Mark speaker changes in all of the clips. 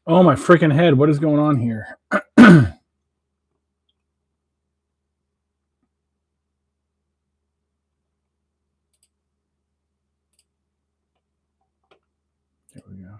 Speaker 1: Oh my freaking head! What is going on here? There we go.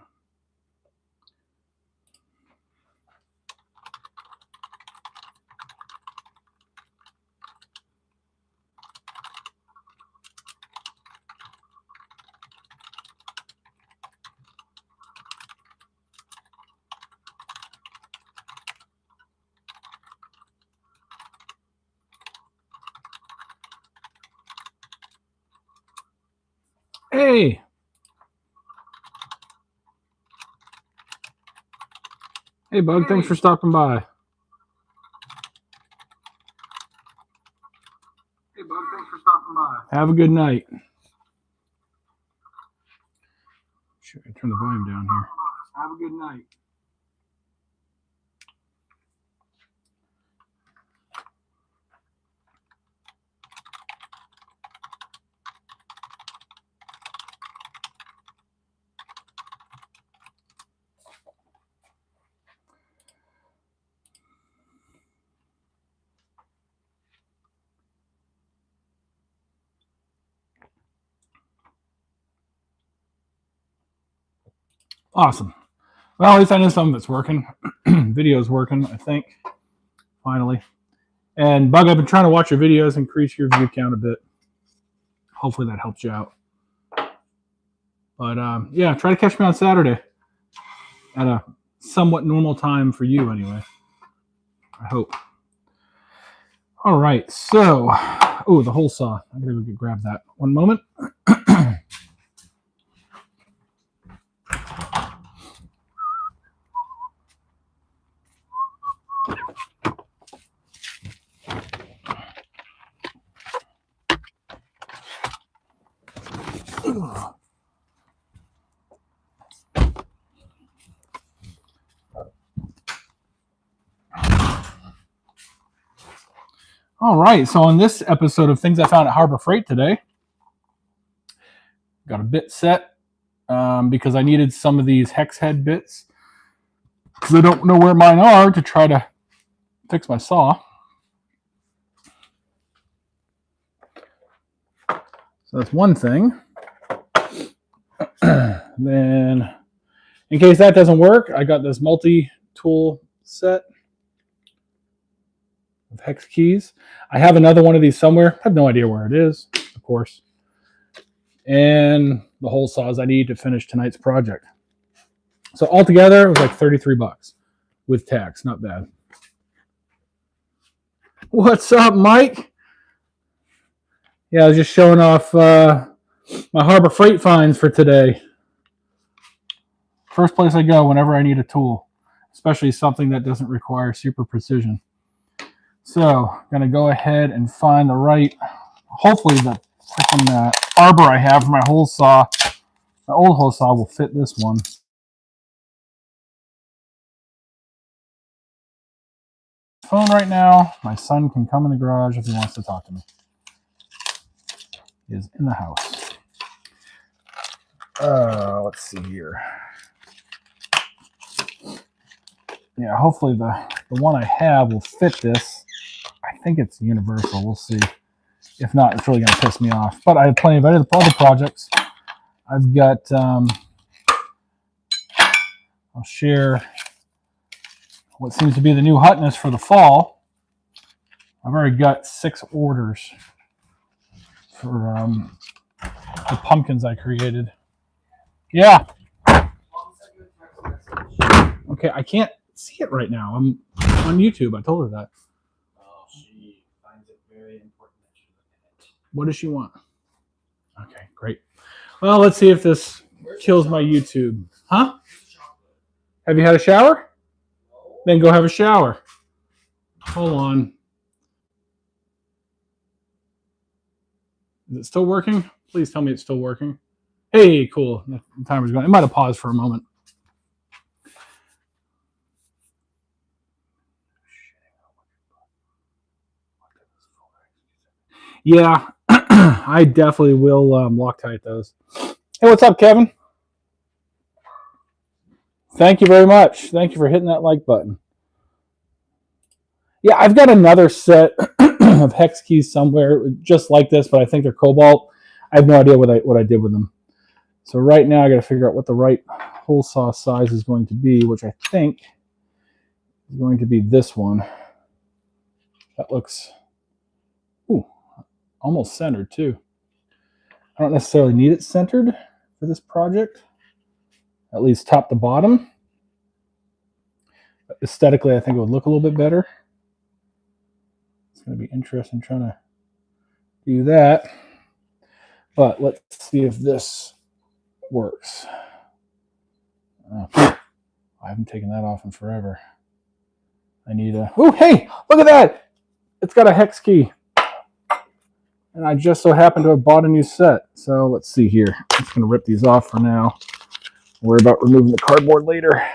Speaker 1: Hey, hey, Bug. Thanks for stopping by.
Speaker 2: Hey, Bug, thanks for stopping by.
Speaker 1: Have a good night. Should I turn the volume down here?
Speaker 2: Have a good night.
Speaker 1: Awesome. Well, at least I know some of it's working. Video's working, I think. Finally. And Bug, I've been trying to watch your videos, increase your view count a bit. Hopefully that helps you out. But yeah, try to catch me on Saturday at a somewhat normal time for you, anyway. I hope. All right. So, oh, the hole saw. I'm gonna go grab that. One moment. All right. So on this episode of Things I Found at Harbor Freight today, got a bit set because I needed some of these hex head bits because I don't know where mine are to try to fix my saw. So that's one thing. Then, in case that doesn't work, I got this multi-tool set of hex keys. I have another one of these somewhere. I have no idea where it is, of course. And the hole saws I need to finish tonight's project. So altogether, it was like $33 with tax. Not bad. What's up, Mike? Yeah, I was just showing off my Harbor Freight finds for today. First place I go whenever I need a tool, especially something that doesn't require super precision. So, I'm going to go ahead and find the right, hopefully the freaking arbor I have for my hole saw, my old hole saw will fit this one. Phone right now. My son can come in the garage if he wants to talk to me. He is in the house. Let's see here. Yeah, hopefully the one I have will fit this. I think it's universal. We'll see. If not, it's really going to piss me off. But I have plenty of other projects. I've got, I'll share what seems to be the new hotness for the fall. I've already got 6 orders for the pumpkins I created. Yeah. Okay, I can't see it right now. I'm on YouTube. I told her that.
Speaker 2: Oh, she finds it very important that you look at it.
Speaker 1: What does she want? Okay, great. Well, let's see if this kills my YouTube. Huh? Have you had a shower?
Speaker 2: No.
Speaker 1: Then go have a shower. Hold on. Is it still working? Please tell me it's still working. Hey, cool. The timer's going. It might have paused for a moment. Yeah, I definitely will Loctite those. Hey, what's up, Kevin? Thank you very much. Thank you for hitting that like button. Yeah, I've got another set of hex keys somewhere just like this, but I think they're cobalt. I have no idea what I did with them. So right now I got to figure out what the right hole saw size is going to be, which I think is going to be this one. That looks almost centered too. I don't necessarily need it centered for this project, at least top to bottom. But aesthetically, I think it would look a little bit better. It's going to be interesting trying to do that. But let's see if this works. I haven't taken that off in forever. I need a... Oh, hey, look at that. It's got a hex key. And I just so happen to have bought a new set. So let's see here. I'm just going to rip these off for now. Worry about removing the cardboard later.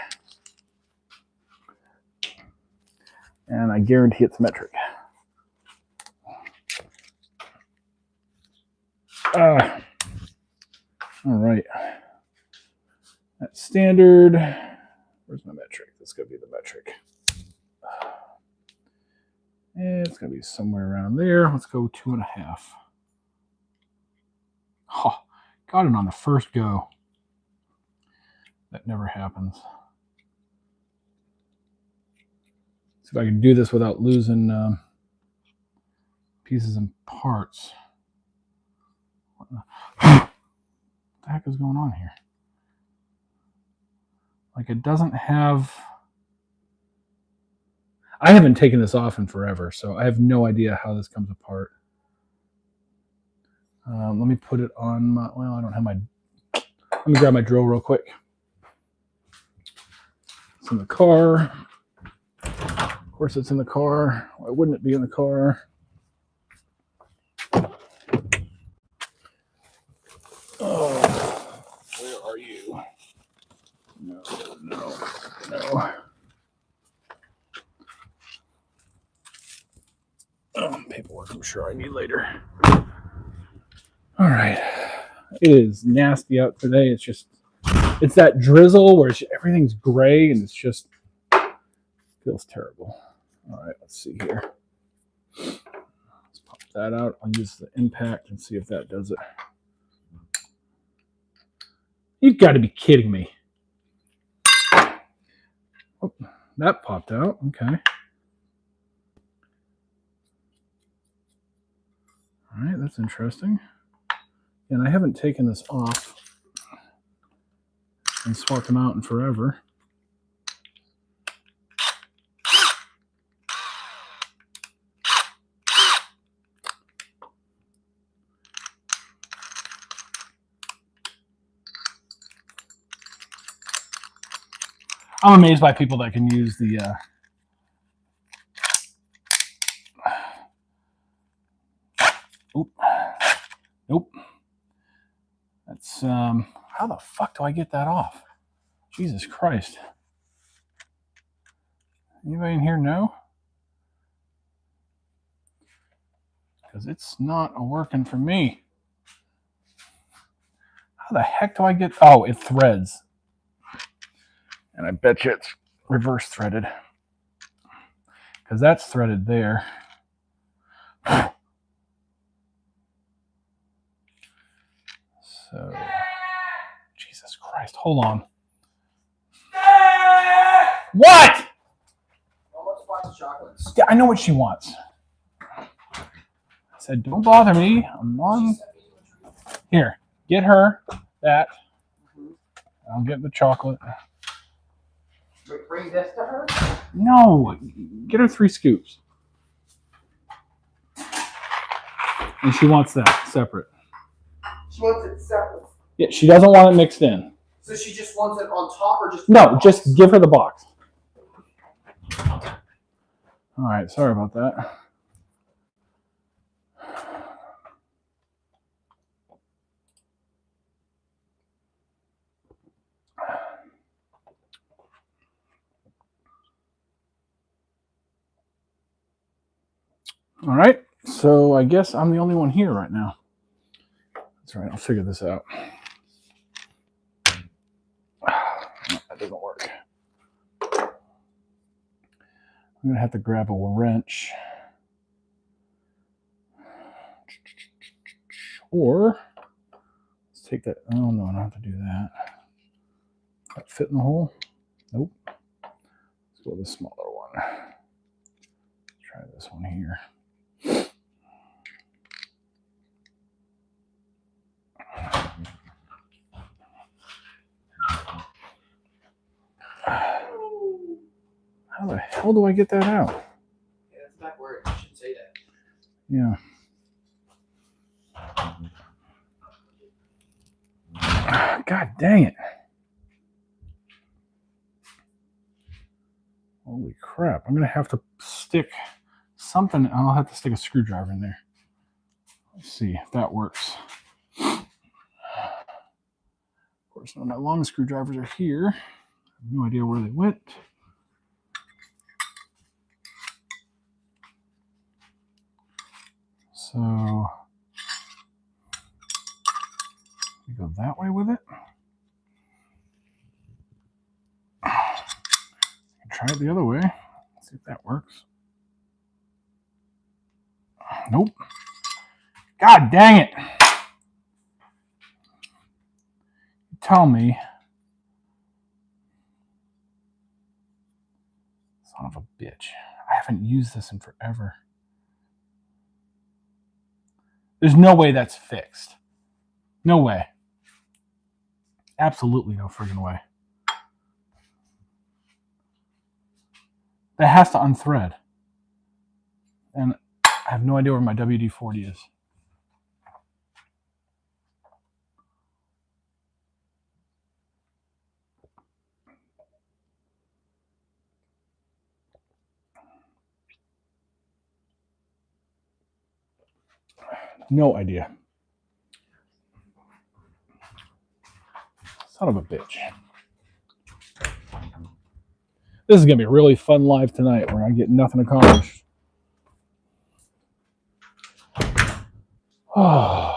Speaker 1: And I guarantee it's metric. All right. That's standard. Where's my metric? That's going to be the metric. And it's going to be somewhere around there. Let's go 2.5. Oh, got it on the first go. That never happens. See if I can do this without losing pieces and parts. What the heck is going on here? Like it doesn't have... I haven't taken this off in forever, so I have no idea how this comes apart. Let me put it on my... Well, I don't have my... Let me grab my drill real quick. It's in the car. Of course it's in the car. Why wouldn't it be in the car? Oh, where are you? No. Paperwork I'm sure I need later. All right. It is nasty out today. It's that drizzle where everything's gray and it's just feels terrible. All right, let's see here. Let's pop that out. I'll use the impact and see if that does it. You've got to be kidding me. Oh, that popped out. Okay. All right, that's interesting. And I haven't taken this off and swapped them out in forever. I'm amazed by people that can use the Nope. That's how the fuck do I get that off? Jesus Christ. Anybody in here know? Because it's not working for me. How the heck do I get... Oh, it threads. And I bet you it's reverse threaded. Because that's threaded there. So, Jesus Christ, hold on. What? Yeah, I know what she wants. I said, don't bother me. I'm on. Here, get her that. I'll get the chocolate.
Speaker 3: Bring this to her?
Speaker 1: No, get her 3 scoops. And she wants that separate.
Speaker 3: She wants it separate.
Speaker 1: Yeah, she doesn't want it mixed in.
Speaker 3: So she just wants it on top or just...
Speaker 1: No, just give her the box. All right, sorry about that. All right, so I guess I'm the only one here right now. That's right, I'll figure this out. That doesn't work. I'm going to have to grab a wrench. Or let's take that. Oh, no, I don't have to do that. That fit in the hole? Nope. Let's go with the smaller one. Let's try this one here. How the hell do I get that out?
Speaker 3: Yeah, that's a bad word. You shouldn't say that.
Speaker 1: Yeah. God dang it. Holy crap. I'm going to have to stick something. I'll have to stick a screwdriver in there. Let's see if that works. Of course, none of my long screwdrivers are here. I have no idea where they went. So we go that way with it. Try it the other way. Let's see if that works. Nope. God dang it. Tell me. Son of a bitch. I haven't used this in forever. There's no way that's fixed. No way. Absolutely no friggin' way. That has to unthread. And I have no idea where my WD-40 is. No idea. Son of a bitch. This is going to be a really fun live tonight where I get nothing accomplished. Oh.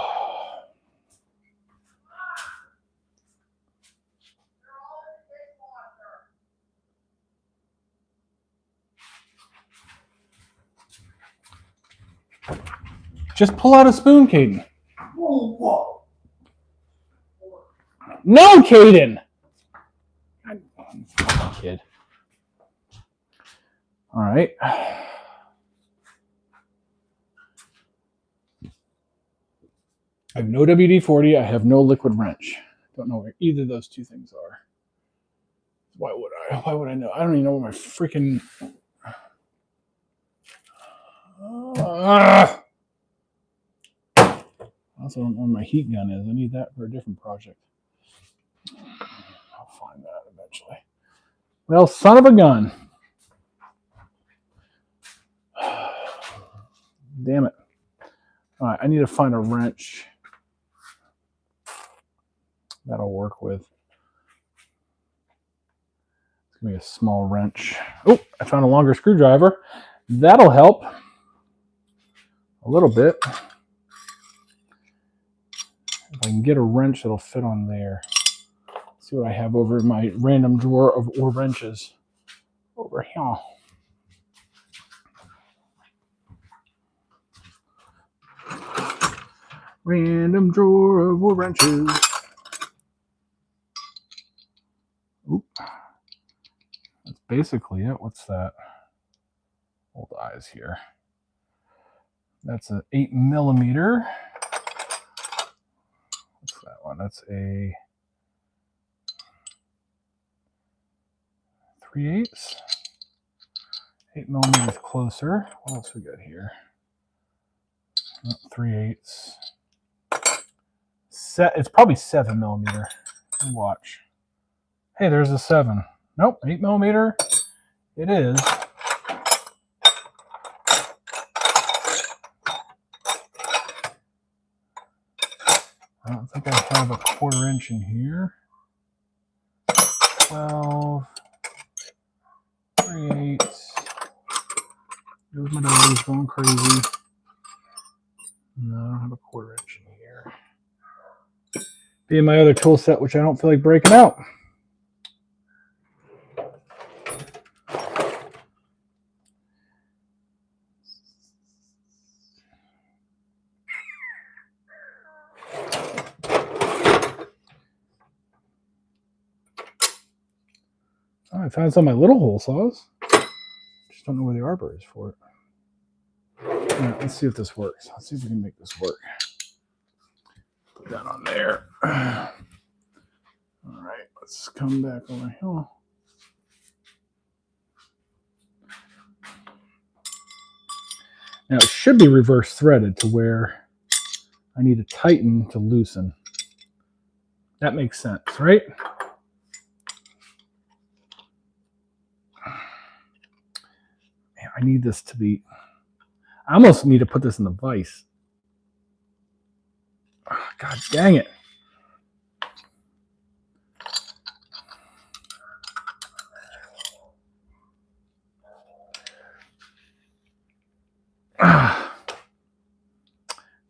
Speaker 1: Just pull out a spoon, Caden.
Speaker 3: Whoa.
Speaker 1: No, Caden! Kid. All right. I have no WD-40. I have no liquid wrench. Don't know where either of those two things are. Why would I? Why would I know? I don't even know where my freaking... I also don't know where my heat gun is. I need that for a different project. I'll find that eventually. Well, son of a gun. Damn it. All right, I need to find a wrench that'll work with. It's going to be a small wrench. Oh, I found a longer screwdriver. That'll help a little bit. If I can get a wrench that'll fit on there. Let's see what I have over in my random drawer of wrenches. Over here. Random drawer of wrenches. Oop. That's basically it. What's that? Old eyes here. That's an 8mm. What's that one? That's a 3/8. 8mm is closer. What else we got here? 3/8. It's probably 7mm. Watch. Hey, there's a 7. Nope, 8mm. It is. I don't think I have a 1/4 inch in here. 12. 3/8. There's my nose going crazy. No, I don't have a 1/4 inch in here. Being my other tool set, which I don't feel like breaking out. I found some of my little hole saws. Just don't know where the arbor is for it. All right, let's see if this works. Let's see if we can make this work. Put that on there. All right, let's come back over here. Now it should be reverse threaded to where I need to tighten to loosen. That makes sense, right? Man, I need this to be, I almost need to put this in the vise. Oh, God dang it.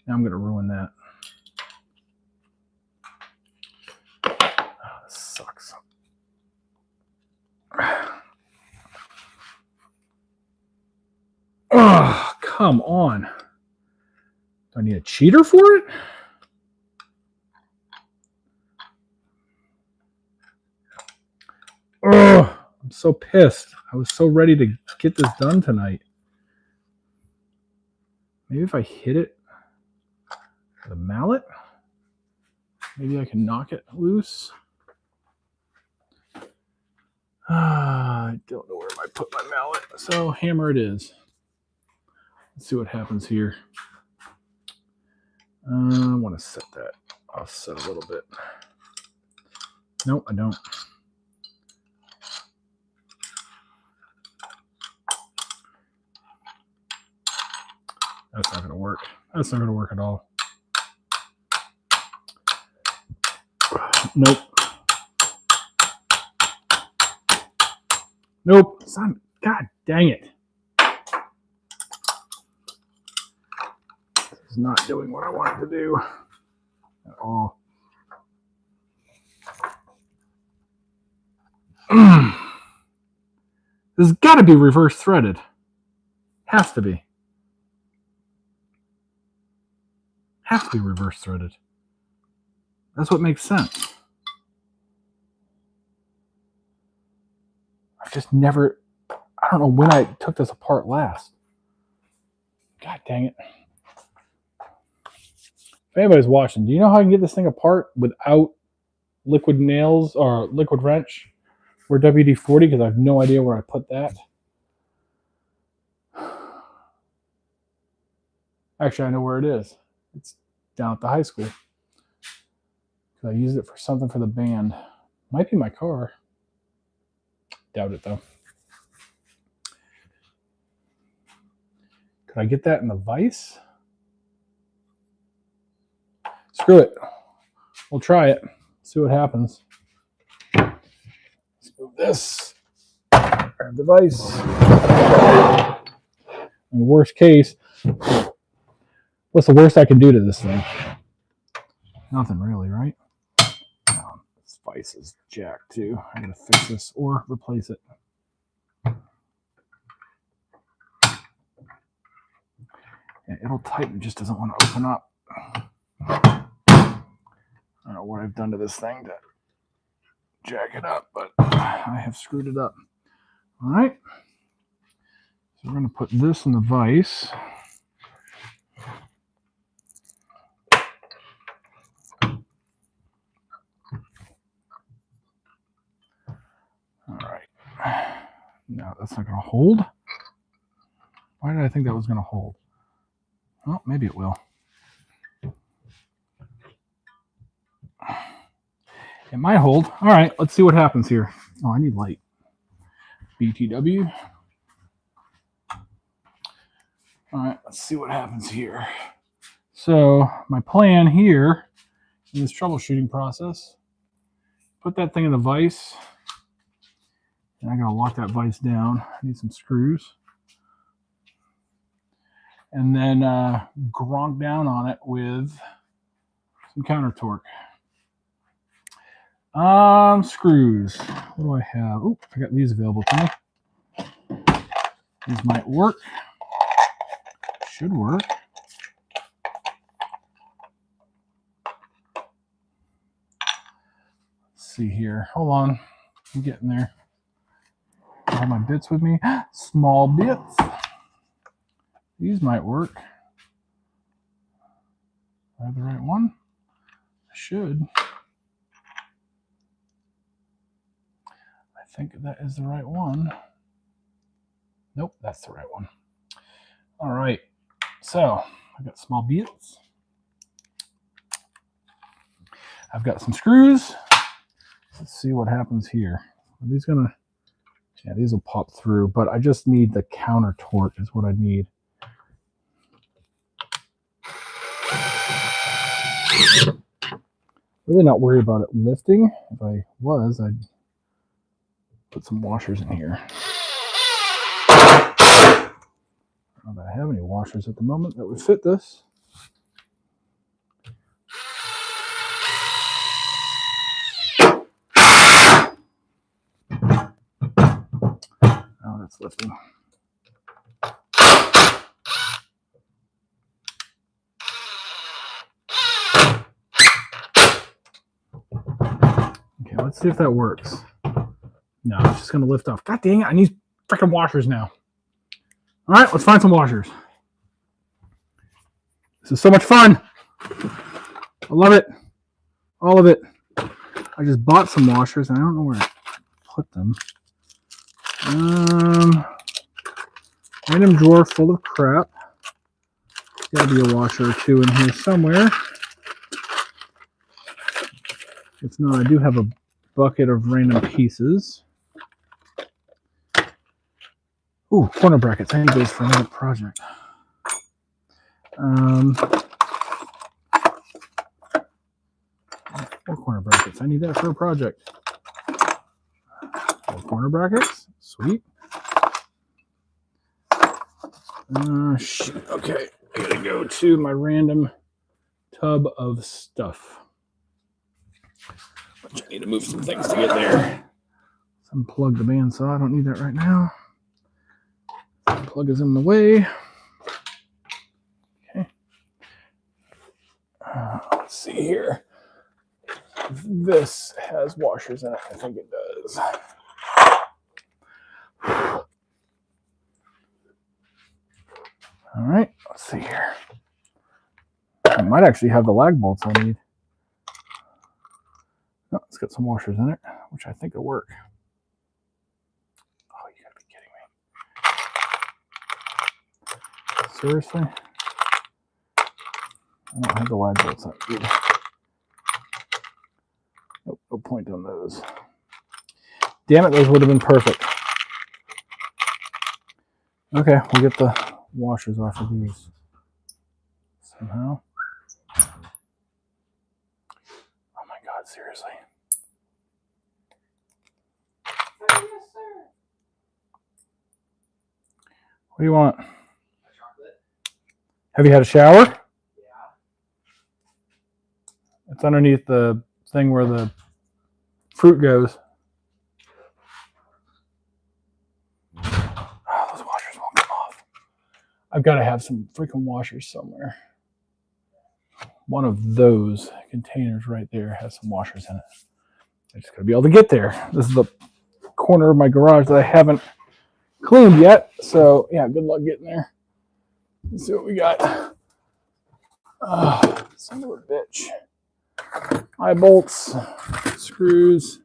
Speaker 1: Now I'm going to ruin that. Oh, this sucks. Oh, come on. Do I need a cheater for it? Oh, I'm so pissed. I was so ready to get this done tonight. Maybe if I hit it with a mallet, maybe I can knock it loose. I don't know where I put my mallet, so hammer it is. Let's see what happens here. I want to set that offset a little bit. Nope, I don't. That's not going to work. That's not going to work at all. Nope. Nope. Son, God dang it. This is not doing what I want it to do at all. This has got to be reverse threaded. Has to be. Has to be reverse threaded. That's what makes sense. I've just never, I don't know when I took this apart last. God dang it. If anybody's watching, do you know how I can get this thing apart without liquid nails or liquid wrench or WD-40? Because I have no idea where I put that. Actually, I know where it is. It's down at the high school. I used it for something for the band. Might be my car. Doubt it though. Could I get that in the vise? Screw it. We'll try it. See what happens. Let's move this. Grab the vise. In the worst case, what's the worst I can do to this thing? Nothing really, right? No, this vise is jacked too. I'm gonna fix this or replace it. Yeah, it'll tighten, just doesn't want to open up. I don't know what I've done to this thing to jack it up, but I have screwed it up. All right. So we're going to put this in the vise. All right. No, that's not going to hold. Why did I think that was going to hold? Well, maybe it will. It might hold. All right, let's see what happens here. Oh, I need light. BTW. All right, let's see what happens here. So my plan here in this troubleshooting process, put that thing in the vise. And I gotta lock that vise down. I need some screws. And then gronk down on it with some counter torque. Screws. What do I have? Oh, I got these available to me. These might work. Should work. Let's see here. Hold on. I'm getting there. have my bits with me. Small bits. These might work. I have the right one? I should. I think that is the right one. Nope, that's the right one. All right. So I've got small bits. I've got some screws. Let's see what happens here. Are these gonna? Yeah, these will pop through, but I just need the counter torque is what I need. Really not worried about it lifting. If I was, I'd put some washers in here. I don't know if I have any washers at the moment that would fit this. Oh, that's lifting. Okay, let's see if that works. No, it's just going to lift off. God dang it, I need freaking washers now. All right, let's find some washers. This is so much fun. I love it. All of it. I just bought some washers and I don't know where to put them. Random drawer full of crap. There's gotta be a washer or two in here somewhere. If not, I do have a bucket of random pieces. Ooh, corner brackets. I need those for another project. Four corner brackets. I need that for a project. Four corner brackets. Sweet. Shit. Okay. I gotta go to my random tub of stuff. Which I need to move some things to get there. Let's unplug the bandsaw. I don't need that right now. The plug is in the way. Okay. Let's see here. This has washers in it. I think it does. All right. Let's see here. I might actually have the lag bolts I need. Oh, it's got some washers in it, which I think will work. Oh, you gotta be kidding me. Seriously? I don't have the lag bolts up either. Nope, no point on those. Damn it, those would have been perfect. Okay, we'll get the washers off of these somehow. Oh my God, seriously.
Speaker 3: Yes, sir.
Speaker 1: What do you want?
Speaker 3: A chocolate?
Speaker 1: Have you had a shower?
Speaker 3: Yeah.
Speaker 1: It's underneath the thing where the fruit goes. Oh, those washers won't come off. I've got to have some freaking washers somewhere. One of those containers right there has some washers in it. I just got to be able to get there. This is the corner of my garage that I haven't cleaned yet. So, yeah, good luck getting there. Let's see what we got. Son of a bitch. Eye bolts, screws.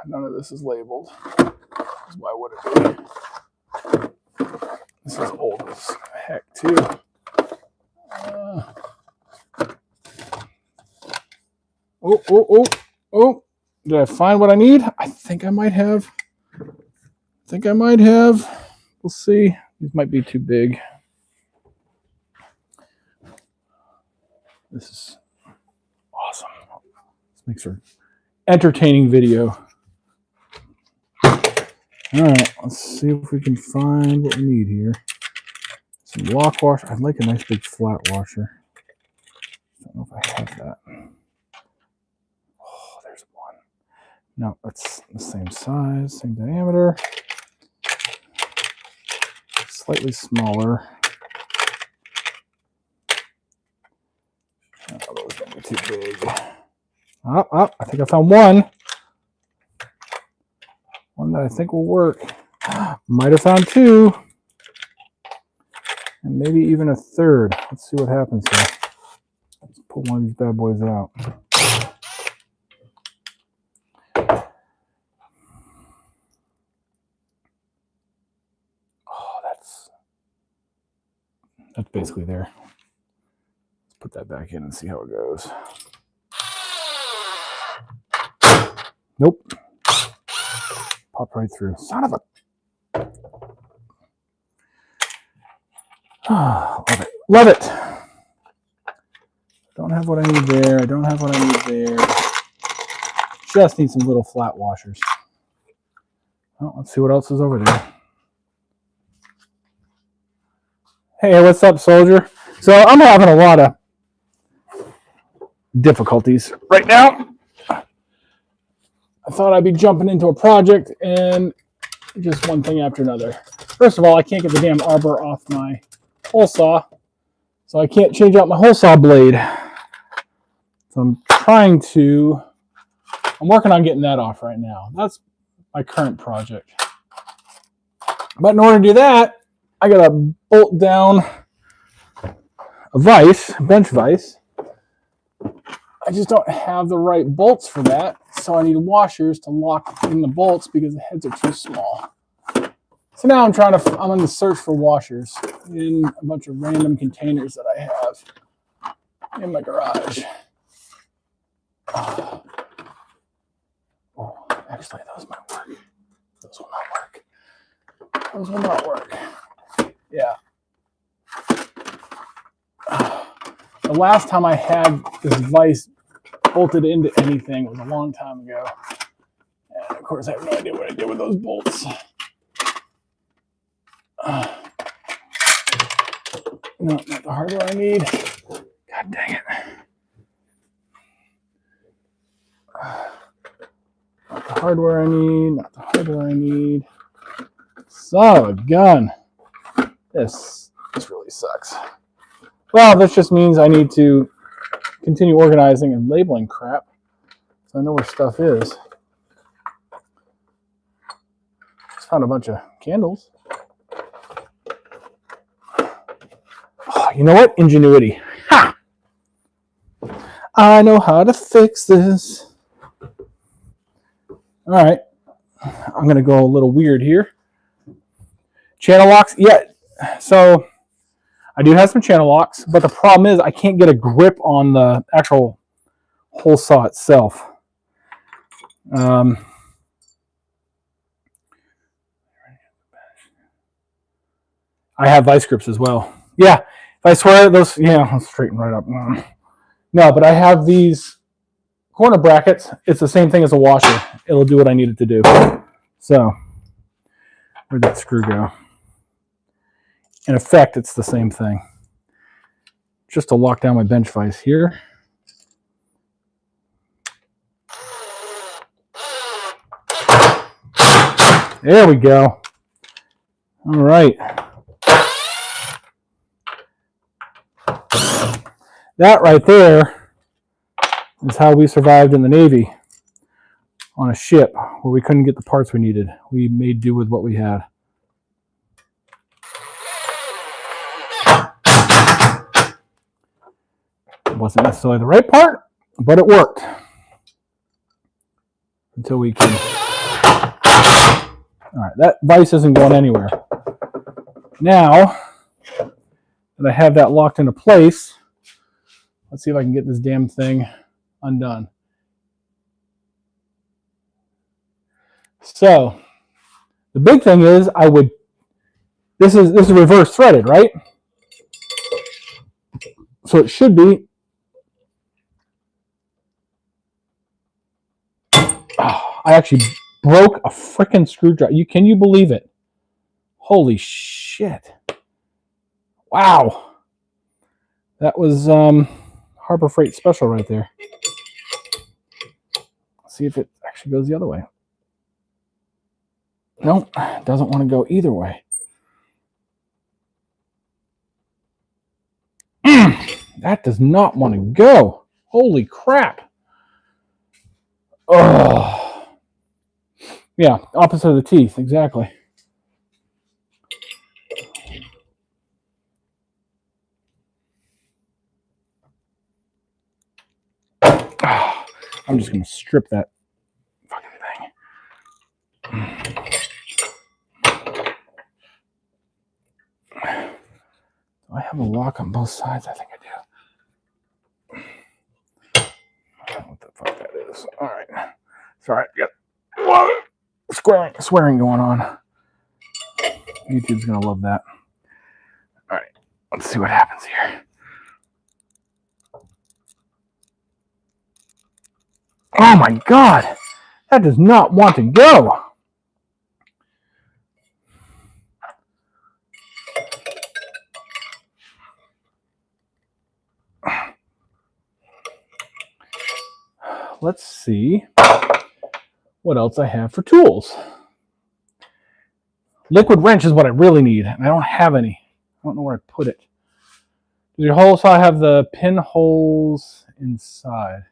Speaker 1: None of this is labeled. Why would it be? This is old as heck, too. Oh. Did I find what I need? I think I might have. We'll see. These might be too big. This is awesome. This makes for entertaining video. All right, let's see if we can find what we need here. Some lock washer. I'd like a nice big flat washer. I don't know if I have that. Oh, there's one. No, that's the same size, same diameter. Slightly smaller. Oh, those are going to be too big. I think I found one. one that I think will work. Might have found two. And maybe even a third. Let's see what happens here. Let's pull one of these bad boys out. Oh, that's basically there. Let's put that back in and see how it goes. Nope. Popped right through. Son of a... Love it. Love it. Don't have what I need there. I don't have what I need there. Just need some little flat washers. Well, let's see what else is over there. Hey, what's up, soldier? So I'm having a lot of difficulties right now. I thought I'd be jumping into a project and just one thing after another. First of all, I can't get the damn arbor off my hole saw, so I can't change out my hole saw blade. So I'm working on getting that off right now. That's my current project. But in order to do that, I gotta bolt down a vise, bench vise. I just don't have the right bolts for that, so I need washers to lock in the bolts because the heads are too small. So now I'm on the search for washers in a bunch of random containers that I have in my garage. Oh, actually, those might work. Those will not work. Those will not work. Yeah. The last time I had this vise bolted into anything was a long time ago. And of course, I have no idea what I did with those bolts. No, not the hardware I need. God dang it. Not the hardware I need. Not the hardware I need. Son of a gun. This really sucks. Well, this just means I need to continue organizing and labeling crap so I know where stuff is. Just found a bunch of candles. Oh, you know what? Ingenuity. Ha! I know how to fix this. All right. I'm going to go a little weird here. Channel locks? Yeah. So I do have some channel locks, but the problem is I can't get a grip on the actual hole saw itself. I have vice grips as well. Yeah, if I swear those, yeah, I'll straighten right up. No, but I have these corner brackets. It's the same thing as a washer. It'll do what I need it to do. So, where'd that screw go? In effect, it's the same thing. Just to lock down my bench vise here. There we go. All right. That right there is how we survived in the Navy on a ship where we couldn't get the parts we needed. We made do with what we had. It wasn't necessarily the right part, but it worked. Until we can... All right, that vise isn't going anywhere. Now that I have that locked into place, let's see if I can get this damn thing undone. So the big thing is this is reverse threaded, right? So it should be. Oh, I actually broke a freaking screwdriver. Can you believe it? Holy shit. Wow. That was Harbor Freight special right there. Let's see if it actually goes the other way. Nope, doesn't want to go either way. That does not want to go. Holy crap. Oh. Yeah, opposite of the teeth, exactly. I'm just going to strip that fucking thing. Do I have a lock on both sides? I think I do. I don't know what the fuck that is. All right. Sorry. Yep. Swearing going on. YouTube's going to love that. All right. Let's see what happens here. Oh my God. That does not want to go. Let's see what else I have for tools. Liquid wrench is what I really need, and I don't have any. I don't know where I put it. Does your hole saw have the pinholes inside?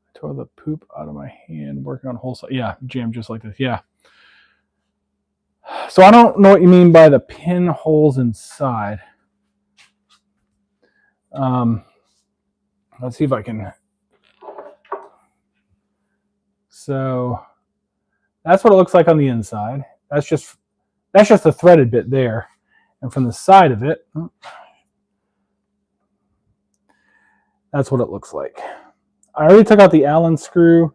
Speaker 1: I tore the poop out of my hand working on hole saw. Yeah, jammed just like this. Yeah. So I don't know what you mean by the pinholes inside. Let's see if I can. So that's what it looks like on the inside. That's just the threaded bit there. And from the side of it, that's what it looks like. I already took out the Allen screw,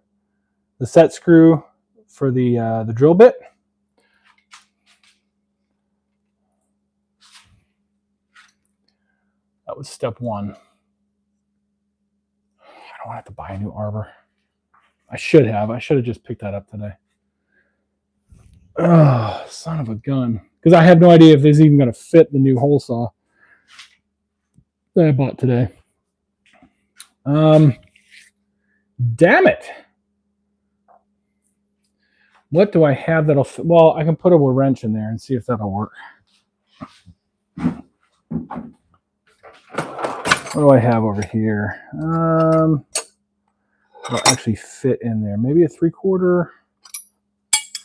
Speaker 1: the set screw for the drill bit. That was step one. I don't want to have to buy a new arbor. I should have. I should have just picked that up today. Oh, son of a gun. Because I have no idea if this is even going to fit the new hole saw that I bought today. Damn it. What do I have that'll fit? Well, I can put a wrench in there and see if that'll work. What do I have over here? It'll actually fit in there. Maybe a 3/4,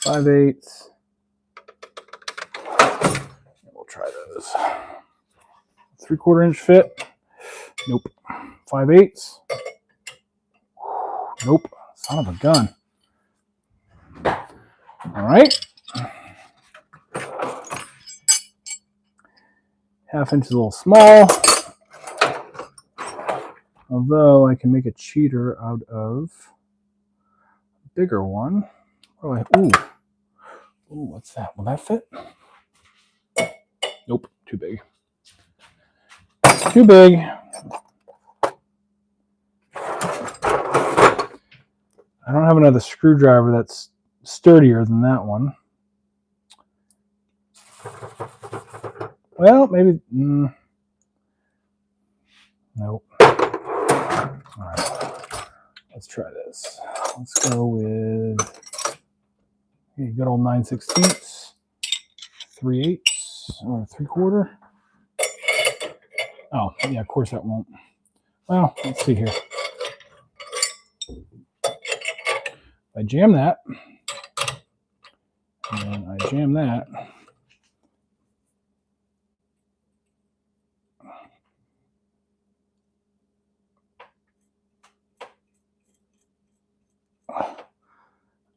Speaker 1: 5/8. We'll try those. 3/4 inch fit. Nope. 5/8. Nope. Son of a gun. All right. 1/2 inch is a little small. Although I can make a cheater out of a bigger one. Ooh, what's that? Will that fit? Nope, too big. Too big. I don't have another screwdriver that's sturdier than that one. Well, maybe. Nope. All right. Let's try this. Let's go with good old 9/16, 3/8, or 3/4. Oh, yeah, of course that won't. Well, let's see here. I jam that, and I jam that.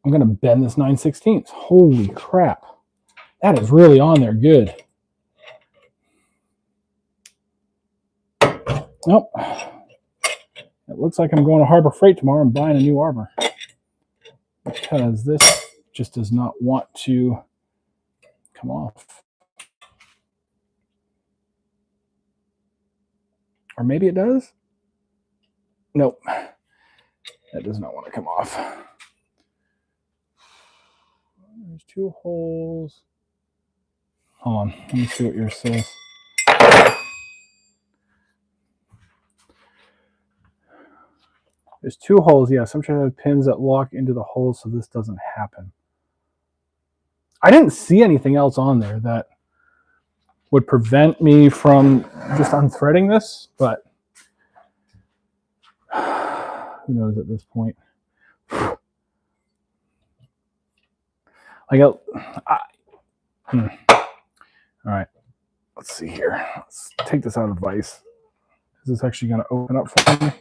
Speaker 1: I'm going to bend this 9/16. Holy crap. That is really on there good. Nope. It looks like I'm going to Harbor Freight tomorrow and buying a new arbor. Because this just does not want to come off. Or maybe it does? Nope. That does not want to come off. There's 2 holes. Hold on. Let me see what yours says. There's 2 holes. Yes, I'm trying to have pins that lock into the holes so this doesn't happen. I didn't see anything else on there that would prevent me from just unthreading this, but who knows at this point. All right. Let's see here. Let's take this out of the vise. Is this actually going to open up for me?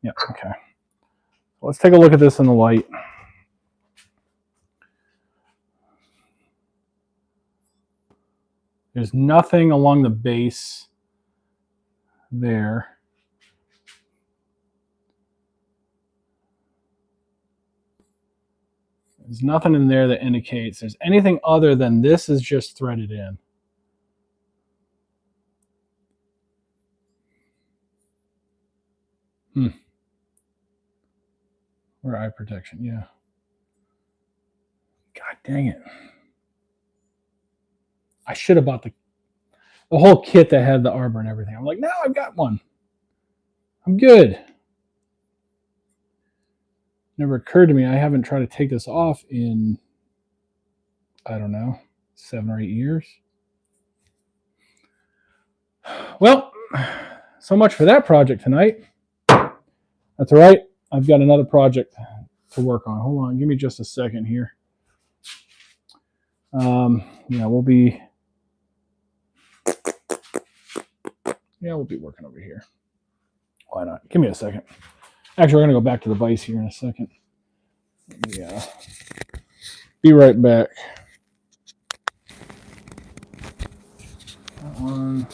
Speaker 1: Yeah, okay. Let's take a look at this in the light. There's nothing along the base there. There's nothing in there that indicates there's anything other than this is just threaded in. Or eye protection, yeah. God dang it. I should have bought the whole kit that had the arbor and everything. I'm like, now I've got one. I'm good. Never occurred to me. I haven't tried to take this off in, I don't know, 7 or 8 years. Well, so much for that project tonight. That's all right. I've got another project to work on. Hold on. Give me just a second here. Yeah, we'll be working over here. Why not? Give me a second. Actually, we're going to go back to the vise here in a second. Yeah. Be right back. That one.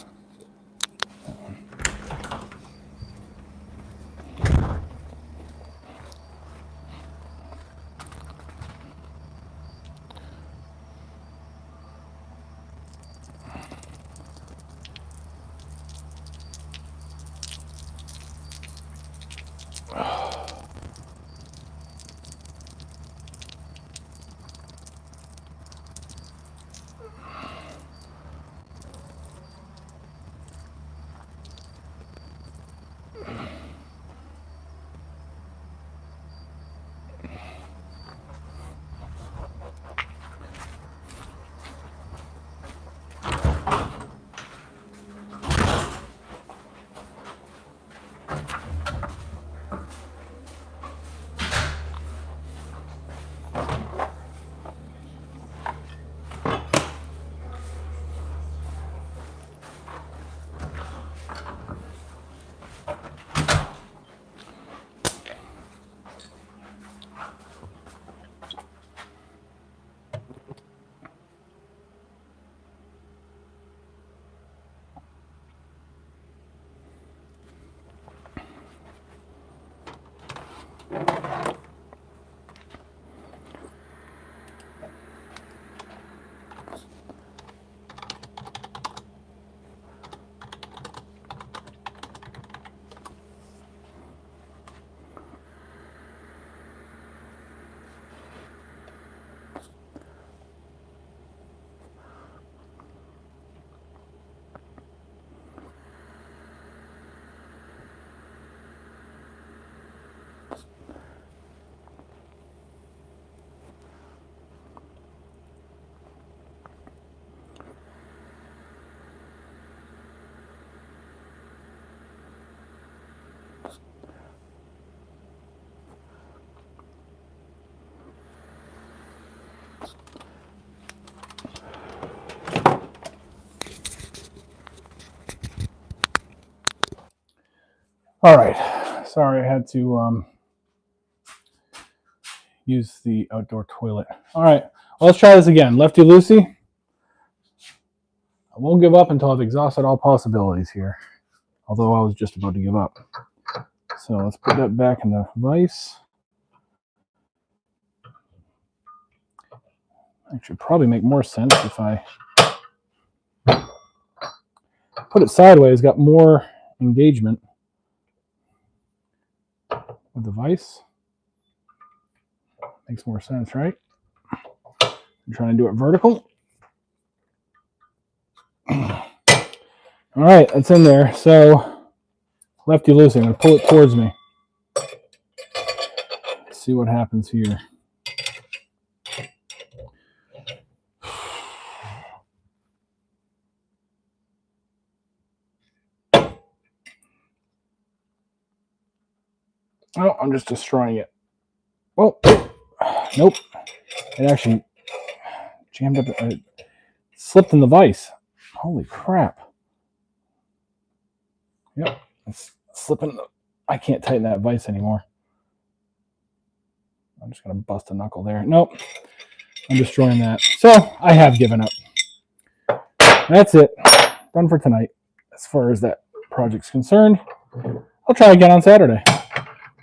Speaker 1: All right. Sorry, I had to use the outdoor toilet. All right. Well, let's try this again. Lefty loosey. I won't give up until I've exhausted all possibilities here. Although I was just about to give up. So let's put that back in the vise. Actually, probably make more sense if I put it sideways. Got more engagement with the vise. Makes more sense, right? I'm trying to do it vertical. All right, that's in there. So lefty loosey. I'm going to pull it towards me. Let's see what happens here. Oh, I'm just destroying it. Well, nope. It actually jammed up, slipped in the vise. Holy crap. Yep, it's slipping. I can't tighten that vise anymore. I'm just going to bust a knuckle there. Nope, I'm destroying that. So I have given up. That's it. Done for tonight as far as that project's concerned. I'll try again on Saturday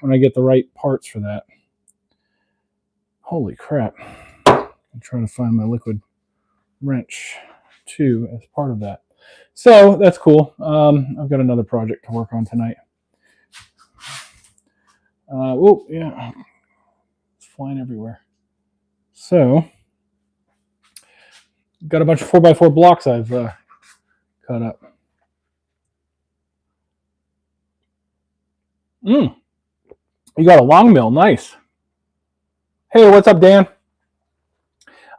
Speaker 1: when I get the right parts for that. Holy crap. I'm trying to find my liquid wrench too as part of that. So that's cool. I've got another project to work on tonight. Oh, yeah. It's flying everywhere. So, got a bunch of 4x4 blocks I've cut up. You got a long mill. Nice. Hey, what's up, Dan?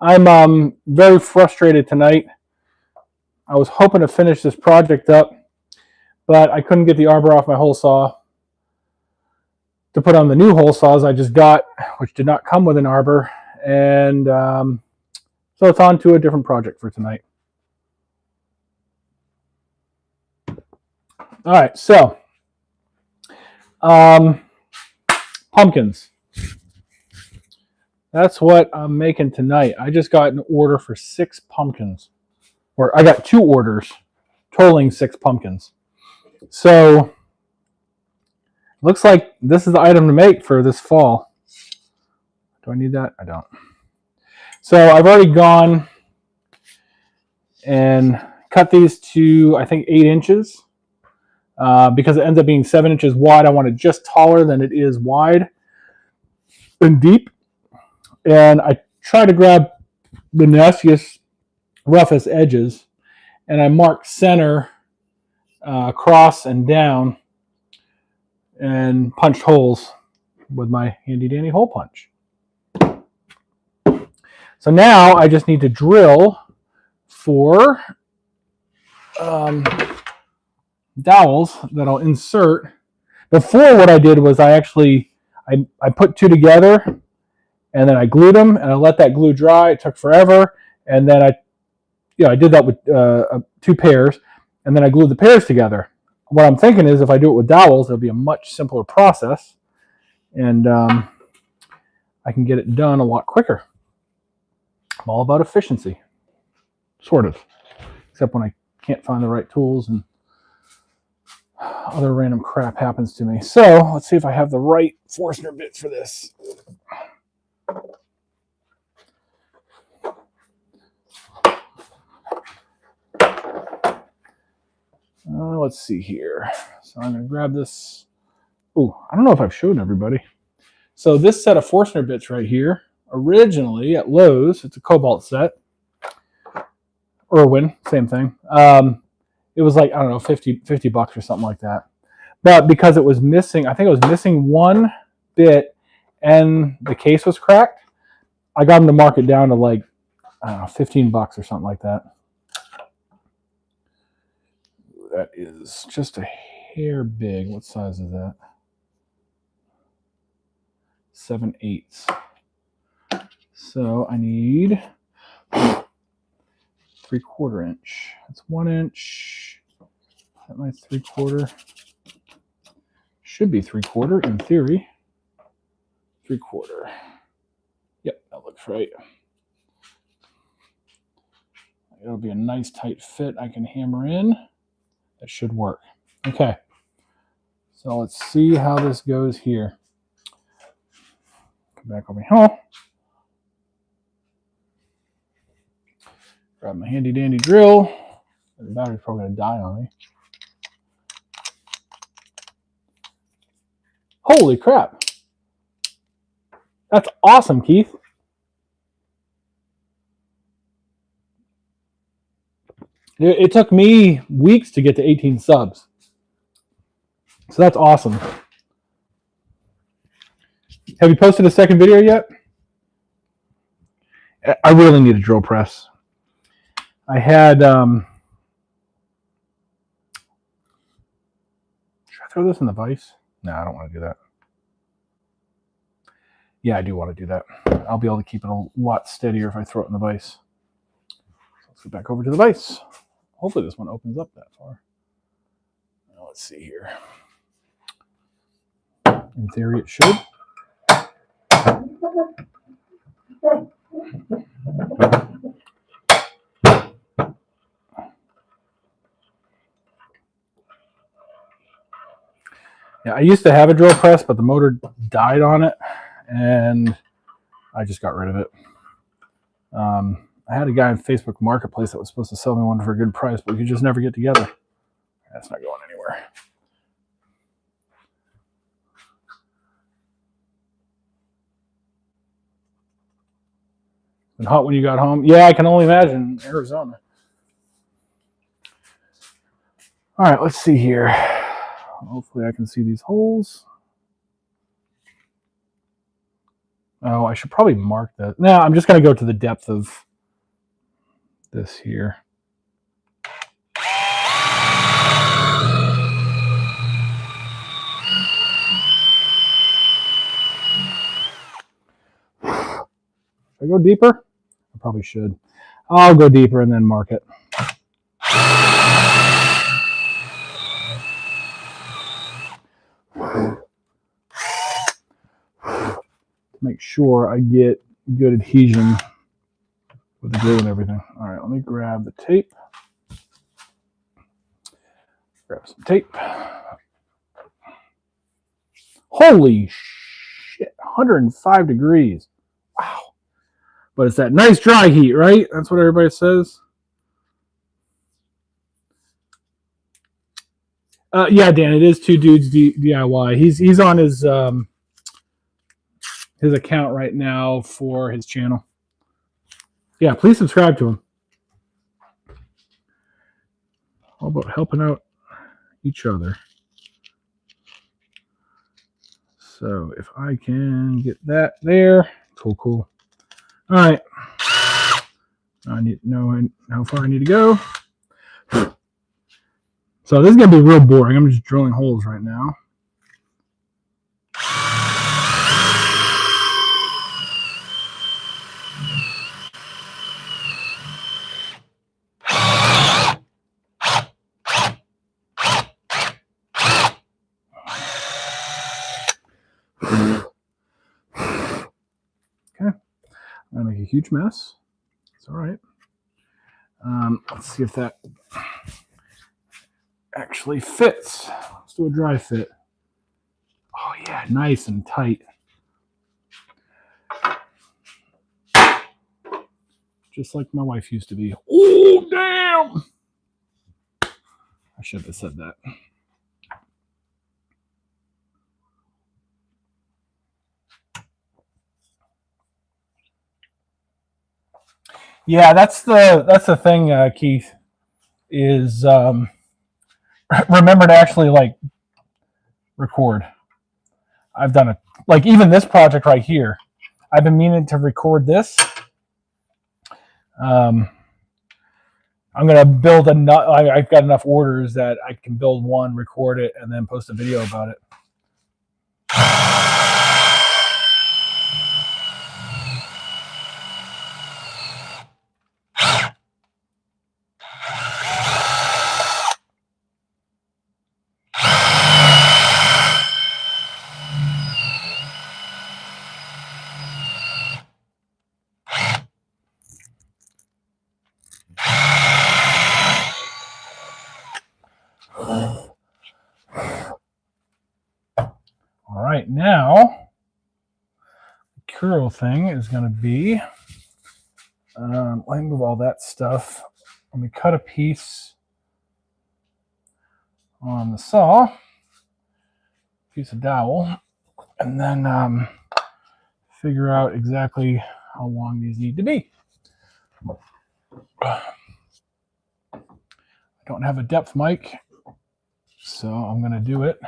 Speaker 1: I'm very frustrated tonight. I was hoping to finish this project up, but I couldn't get the arbor off my hole saw to put on the new hole saws I just got, which did not come with an arbor. And so it's on to a different project for tonight. All right, so pumpkins. That's what I'm making tonight. I just got an order for 6 pumpkins. Or I got 2 orders, totaling 6 pumpkins. So looks like this is the item to make for this fall. Do I need that? I don't. So I've already gone and cut these to, I think, 8 inches. Because it ends up being 7 inches wide, I want it just taller than it is wide and deep. And I try to grab the nastiest, roughest edges, and I mark center, across and down, and punched holes with my handy dandy hole punch. So now I just need to drill for dowels that I'll insert. Before, what I did was I put 2 together, and then I glued them, and I let that glue dry. It took forever, and then I did that with 2 pairs, and then I glued the pairs together. What I'm thinking is if I do it with dowels, it'll be a much simpler process, and I can get it done a lot quicker. I'm all about efficiency, sort of, except when I can't find the right tools and other random crap happens to me. So let's see if I have the right Forstner bit for this. Let's see here. So I'm going to grab this. Oh, I don't know if I've shown everybody. So this set of Forstner bits right here, originally at Lowe's, it's a Cobalt set. Irwin, same thing. It was like, I don't know, 50 bucks or something like that. But because it was missing, I think it was missing 1 bit and the case was cracked, I got them to mark it down to like, I don't know, 15 bucks or something like that. That is just a hair big. What size is that? 7/8. So I need 3/4 inch. That's 1 inch. Is that my 3/4? Should be 3/4 in theory. 3/4. Yep, that looks right. It'll be a nice tight fit I can hammer in. That should work. Okay. So let's see how this goes here. Come back over here. Grab my handy dandy drill. The battery's probably going to die on me. Holy crap. That's awesome, Keith. It took me weeks to get to 18 subs. So that's awesome. Have you posted a second video yet? I really need a drill press. I had... should I throw this in the vise? No, I don't want to do that. Yeah, I do want to do that. I'll be able to keep it a lot steadier if I throw it in the vise. So let's go back over to the vise. Hopefully this one opens up that far. Now let's see here. In theory, it should. Yeah, I used to have a drill press, but the motor died on it, and I just got rid of it. I had a guy on Facebook Marketplace that was supposed to sell me one for a good price, but we could just never get together. That's not going anywhere. Been hot when you got home? Yeah, I can only imagine. Arizona. All right, let's see here. Hopefully I can see these holes. Oh, I should probably mark that. No, I'm just going to go to the depth of this here. Should I go deeper? I probably should. I'll go deeper and then mark it. Make sure I get good adhesion with the glue and everything. All right, let me grab the tape. Grab some tape. Holy shit, 105 degrees. Wow. But it's that nice dry heat, right? That's what everybody says. Yeah, Dan, it is Two Dudes DIY. He's on his account right now for his channel. Yeah, please subscribe to him. All about helping out each other. So if I can get that there, cool. All right. I need to know how far I need to go. So this is going to be real boring. I'm just drilling holes right now. Okay. I'm going to make a huge mess. It's all right. Let's see if that actually fits. Let's do a dry fit. Oh yeah, nice and tight. Just like my wife used to be. Oh, damn! I should have said that. Yeah, that's the thing, Keith, is remember to actually like record. I've done it. Like even this project right here, I've been meaning to record this. I'm gonna build I've got enough orders that I can build one, record it, and then post a video about it. All right, now the curl thing is going to be. Let me move all that stuff. Let me cut a piece on the saw, piece of dowel, and then figure out exactly how long these need to be. I don't have a depth mic, so I'm going to do it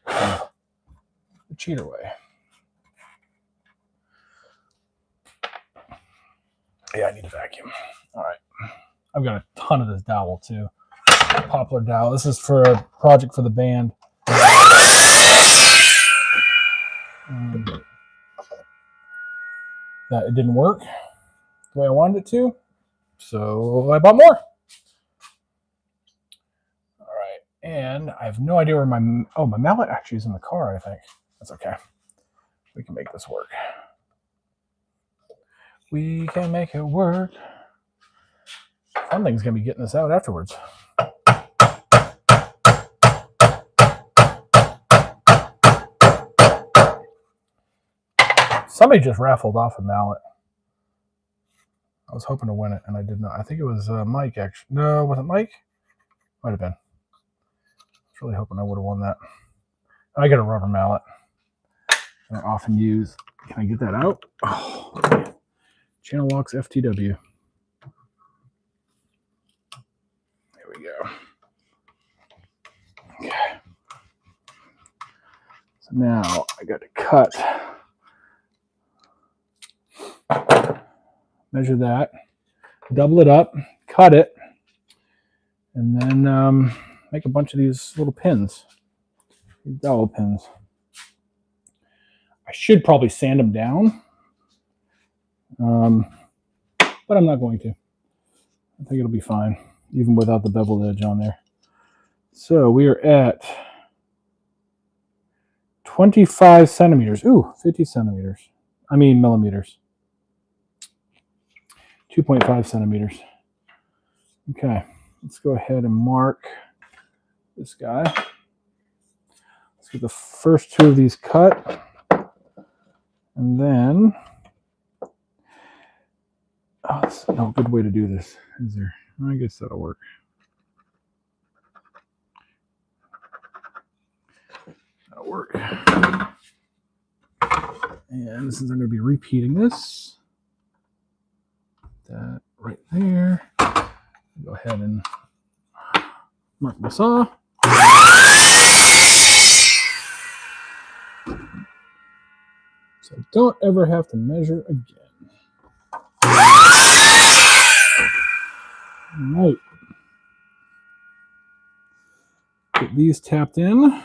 Speaker 1: the cheater way. Yeah, I need a vacuum. All right. I've got a ton of this dowel too. Poplar dowel. This is for a project for the band. that it didn't work the way I wanted it to. So I bought more. All right. And I have no idea where my mallet actually is in the car, I think. That's okay. We can make this work. We can make it work. Fun thing's going to be getting this out afterwards. Somebody just raffled off a mallet. I was hoping to win it, and I did not. I think it was Mike, actually. No, was it Mike? Might have been. I was really hoping I would have won that. I got a rubber mallet. I often use. Can I get that out? Oh, Channel Locks FTW. There we go. Okay. So now I got to cut. Measure that. Double it up. Cut it. And then make a bunch of these little pins. These dowel pins. I should probably sand them down. But I'm not going to. I think it'll be fine, even without the beveled edge on there. So we are at 25 centimeters. Ooh, 50 centimeters. I mean millimeters. 2.5 centimeters. Okay, let's go ahead and mark this guy. Let's get the first two of these cut. And then, that's no good way to do this, is there? I guess that'll work. That'll work. And since I'm going to be repeating this, that right there, go ahead and mark my saw. So I don't ever have to measure again. All right. Get these tapped in,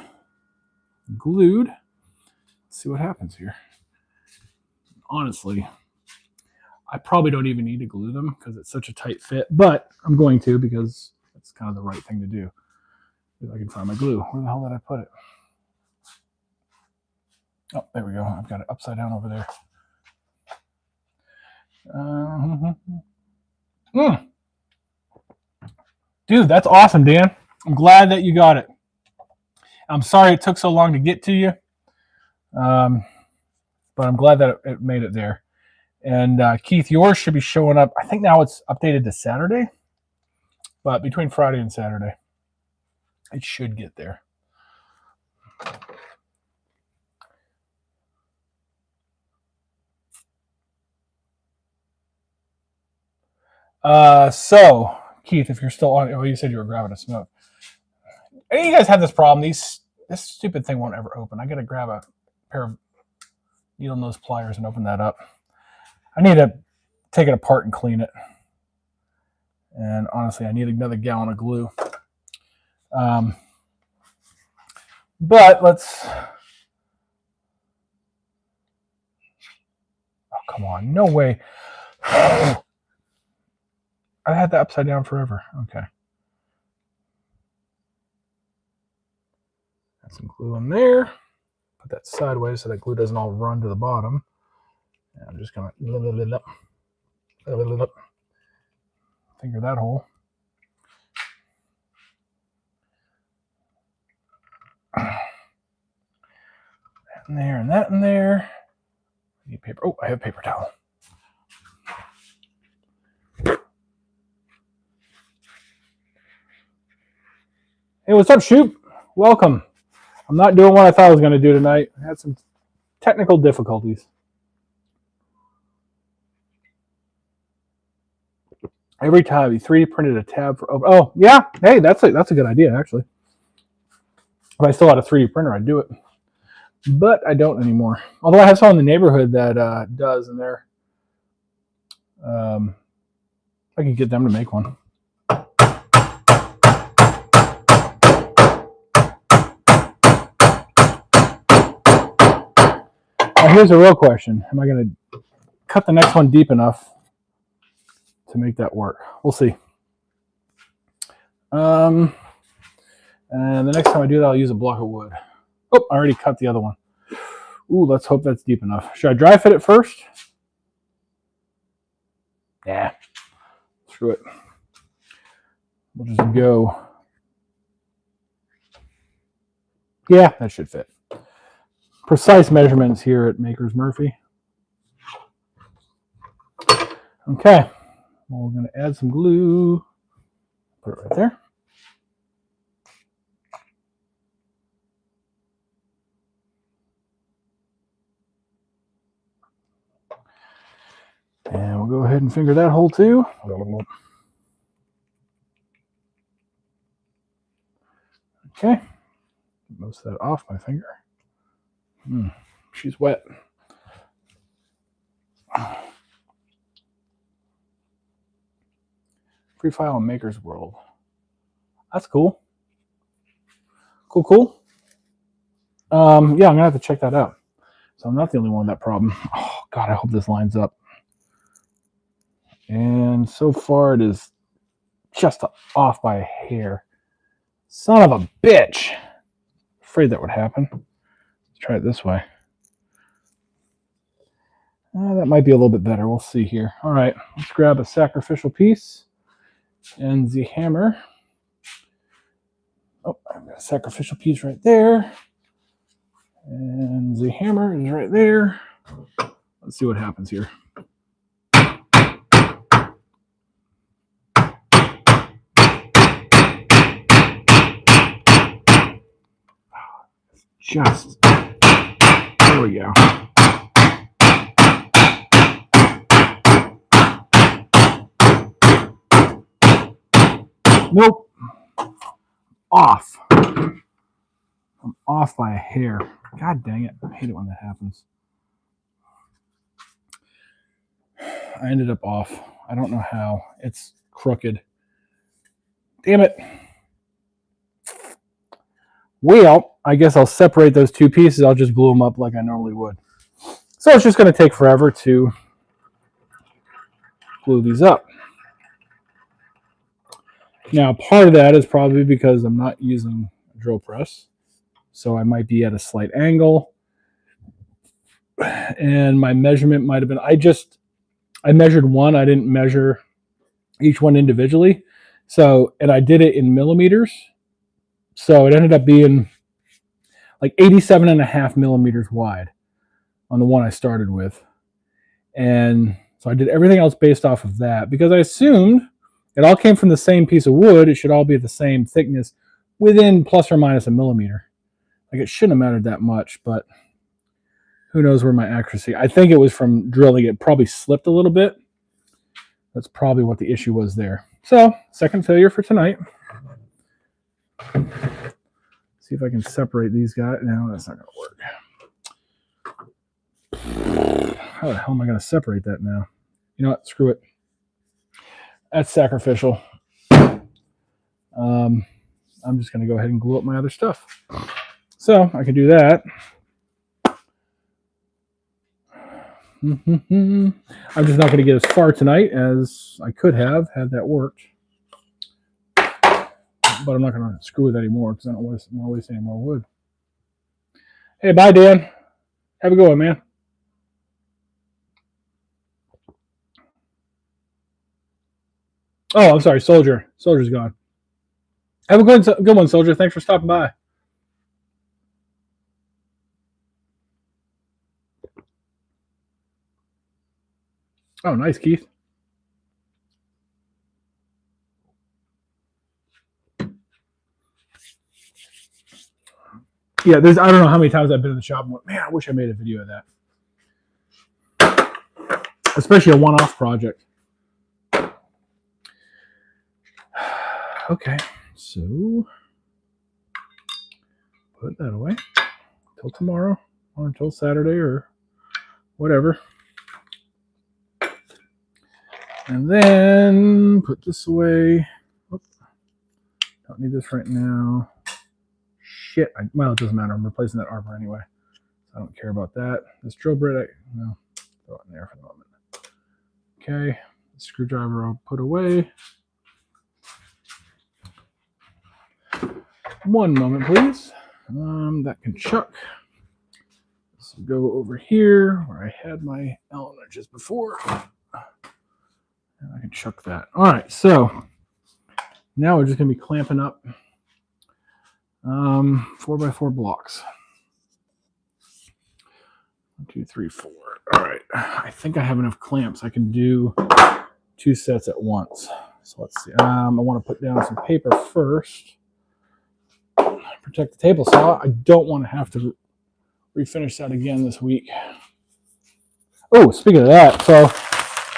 Speaker 1: glued. Let's see what happens here. Honestly, I probably don't even need to glue them because it's such a tight fit, but I'm going to because it's kind of the right thing to do. If I can find my glue. Where the hell did I put it? Oh, there we go. I've got it upside down over there. Dude, that's awesome, Dan. I'm glad that you got it. I'm sorry it took so long to get to you. But I'm glad that it made it there. And Keith, yours should be showing up. I think now it's updated to Saturday. But between Friday and Saturday, it should get there. So, Keith, if you're still on, you said you were grabbing a smoke. Any of you guys have this problem? This stupid thing won't ever open. I got to grab a pair of needle nose pliers and open that up. I need to take it apart and clean it. And honestly, I need another gallon of glue. But let's... Oh, come on. No way. I had that upside down forever. Okay. Got some glue in there. Put that sideways so that glue doesn't all run to the bottom. And I'm just going to finger that hole. That in there and that in there. I need paper. Oh, I have a paper towel. Hey, what's up, Shoop? Welcome. I'm not doing what I thought I was going to do tonight. I had some technical difficulties. Every time he 3D printed a tab for... Oh, yeah. Hey, that's a good idea, actually. If I still had a 3D printer, I'd do it. But I don't anymore. Although I have someone in the neighborhood that does, and they're... I can get them to make one. here's a real question. Am I going to cut the next one deep enough to make that work? We'll see. And the next time I do that, I'll use a block of wood. Oh, I already cut the other one. Ooh, let's hope that's deep enough. Should I dry fit it first? Yeah. Screw it. We'll just go. Yeah, that should fit. Precise measurements here at Maker's Murphy. Okay. Well, we're going to add some glue. Put it right there. And we'll go ahead and finger that hole too. Okay. Get most of that off my finger. She's wet. Free file in Maker's World. That's cool. Cool. Yeah, I'm going to have to check that out. So I'm not the only one with that problem. Oh, God, I hope this lines up. And so far it is just off by a hair. Son of a bitch. Afraid that would happen. Let's try it this way. That might be a little bit better. We'll see here. All right, let's grab a sacrificial piece and the hammer. Oh, I've got a sacrificial piece right there. And the hammer is right there. Let's see what happens here. Just, there we go. Nope. Off. I'm off by a hair. God dang it. I hate it when that happens. I ended up off. I don't know how. It's crooked. Damn it. Well, I guess I'll separate those two pieces. I'll just glue them up like I normally would. So it's just going to take forever to glue these up. Now, part of that is probably because I'm not using a drill press. So I might be at a slight angle. And my measurement might have been, I measured one. I didn't measure each one individually. So, and I did it in millimeters. So it ended up being like 87.5 millimeters wide on the one I started with. And so I did everything else based off of that because I assumed it all came from the same piece of wood. It should all be the same thickness within plus or minus a millimeter. Like it shouldn't have mattered that much, but who knows where my accuracy. I think it was from drilling. It probably slipped a little bit. That's probably what the issue was there. So, second failure for tonight. See if I can separate these guys. No, that's not going to work. How the hell am I going to separate that now? You know what? Screw it. That's sacrificial. I'm just going to go ahead and glue up my other stuff. So, I can do that. I'm just not going to get as far tonight as I could have had that worked. But I'm not going to screw with it anymore because I don't want to waste any more wood. Hey, bye, Dan. Have a good one, man. Oh, I'm sorry, Soldier. Soldier's gone. Have a good one, Soldier. Thanks for stopping by. Oh, nice, Keith. Yeah, I don't know how many times I've been in the shop and went, man, I wish I made a video of that. Especially a one-off project. Okay, so put that away until tomorrow or until Saturday or whatever. And then put this away. Oops. Don't need this right now. Shit. Well, it doesn't matter. I'm replacing that arbor anyway. So I don't care about that. This drill bit, no, throw it in there for the moment. Okay, the screwdriver I'll put away. One moment, please. That can chuck. This will go over here where I had my Allen wrenches before. And I can chuck that. All right, so now we're just going to be clamping up 4x4 blocks. 1, 2, 3, 4. All right, I think I have enough clamps. I can do 2 sets at once. So let's see. I want to put down some paper first. Protect the table saw. I don't want to have to refinish that again this week. Oh, speaking of that, so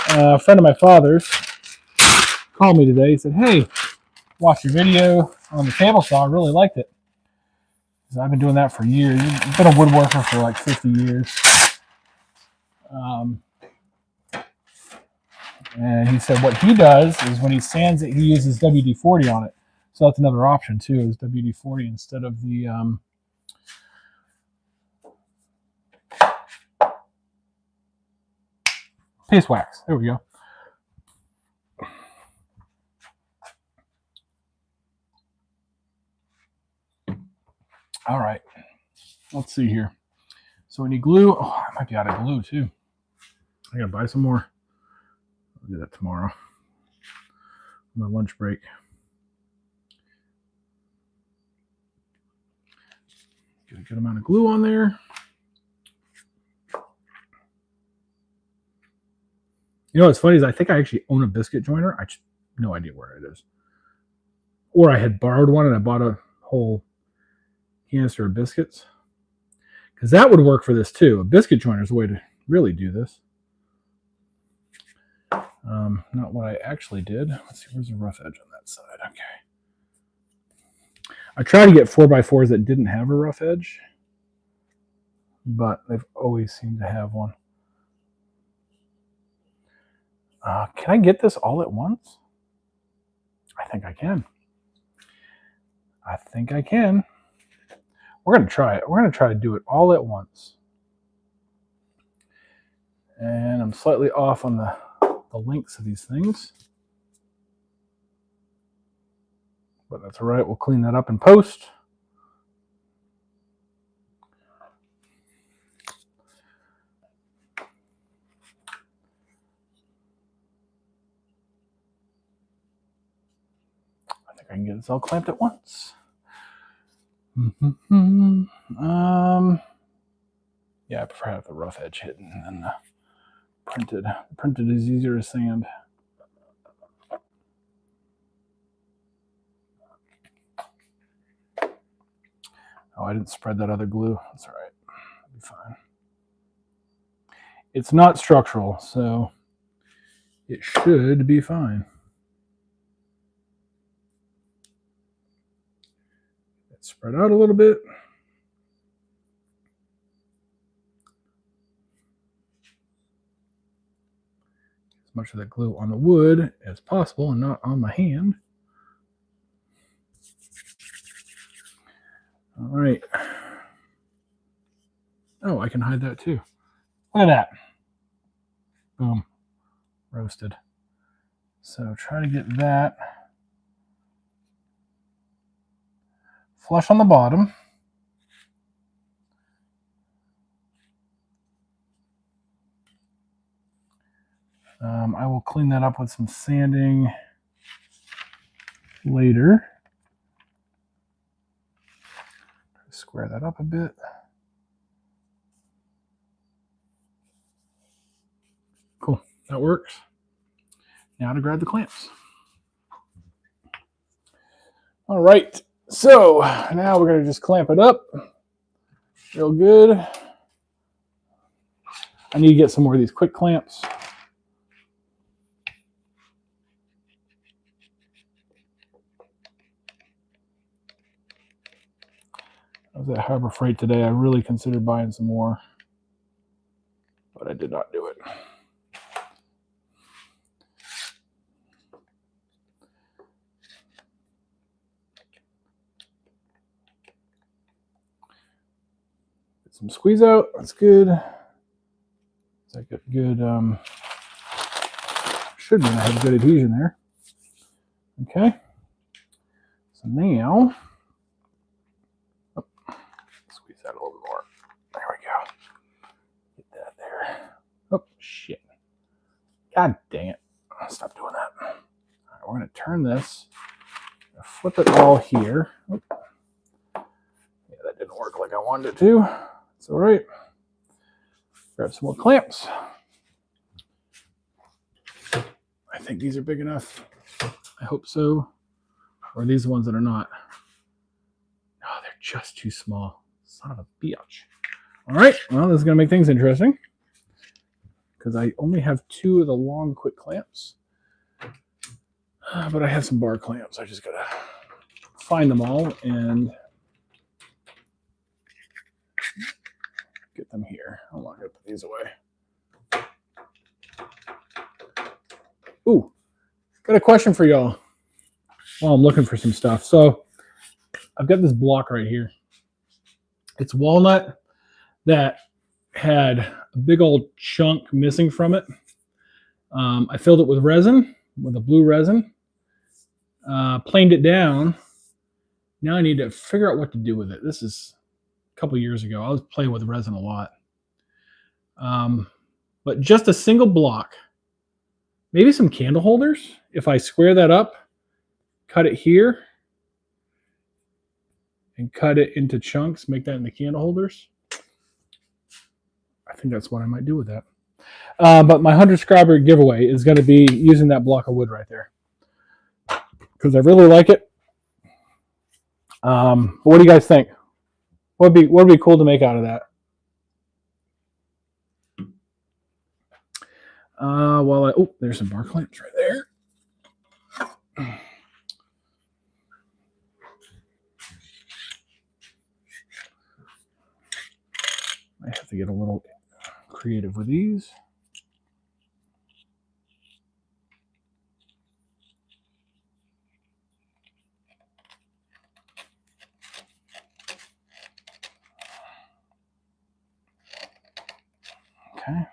Speaker 1: a friend of my father's called me today. He said, "Hey, watched your video on the table saw. I really liked it." So I've been doing that for years. I've been a woodworker for like 50 years. And he said what he does is when he sands it, he uses WD-40 on it. So that's another option too, is WD-40 instead of the paste wax. There we go. All right. Let's see here. So we need glue. Oh, I might be out of glue too. I gotta buy some more. I'll do that tomorrow. My lunch break. Get a good amount of glue on there. You know what's funny is I think I actually own a biscuit joiner. I just have no idea where it is. Or I had borrowed one and I bought a whole canister of biscuits. Because that would work for this too. A biscuit joiner is a way to really do this. Not what I actually did. Let's see, where's the rough edge on that side? Okay. I tried to get 4x4s that didn't have a rough edge, but they've always seemed to have one. Can I get this all at once? I think I can. I think I can. We're going to try it. We're going to try to do it all at once. And I'm slightly off on the lengths of these things. But that's all right. We'll clean that up in post. I think I can get this all clamped at once. Yeah, I prefer to have the rough edge hidden than the printed. Printed is easier to sand. Oh, I didn't spread that other glue. That's all right. It'll be fine. It's not structural, so it should be fine. Let's spread out a little bit. As much of the glue on the wood as possible and not on my hand. All right. Oh, I can hide that too. Look at that. Boom. Roasted. So try to get that flush on the bottom. I will clean that up with some sanding later. Square that up a bit. Cool, that works. Now to grab the clamps. All right, so now we're going to just clamp it up real good. I need to get some more of these quick clamps. I was at Harbor Freight today. I really considered buying some more, but I did not do it. Get some some squeeze out. That's good. I got good, should mean I have good adhesion there. Okay. So now, squeeze that a little more. There we go. Get that there. Oh, shit. God dang it. Stop doing that. All right, we're going to turn this, flip it all here. Oh. Yeah, that didn't work like I wanted it to. It's all right. Grab some more clamps. I think these are big enough. I hope so. Or are these the ones that are not? No, they're just too small. Son of a bitch. All right, well, this is going to make things interesting because I only have 2 of the long quick clamps. But I have some bar clamps. I just got to find them all and get them here. I'm not going to put these away. Ooh, got a question for y'all while I'm looking for some stuff. So I've got this block right here. It's walnut that had a big old chunk missing from it. I filled it with resin, with a blue resin, planed it down. Now I need to figure out what to do with it. This is a couple years ago. I was playing with resin a lot. But just a single block, maybe some candle holders. If I square that up, cut it here, and cut it into chunks, make that into candle holders. I think that's what I might do with that. But my 100 subscriber giveaway is going to be using that block of wood right there because I really like it. What do you guys think? What would be cool to make out of that? Oh, there's some bar clamps right there. I have to get a little creative with these. Okay.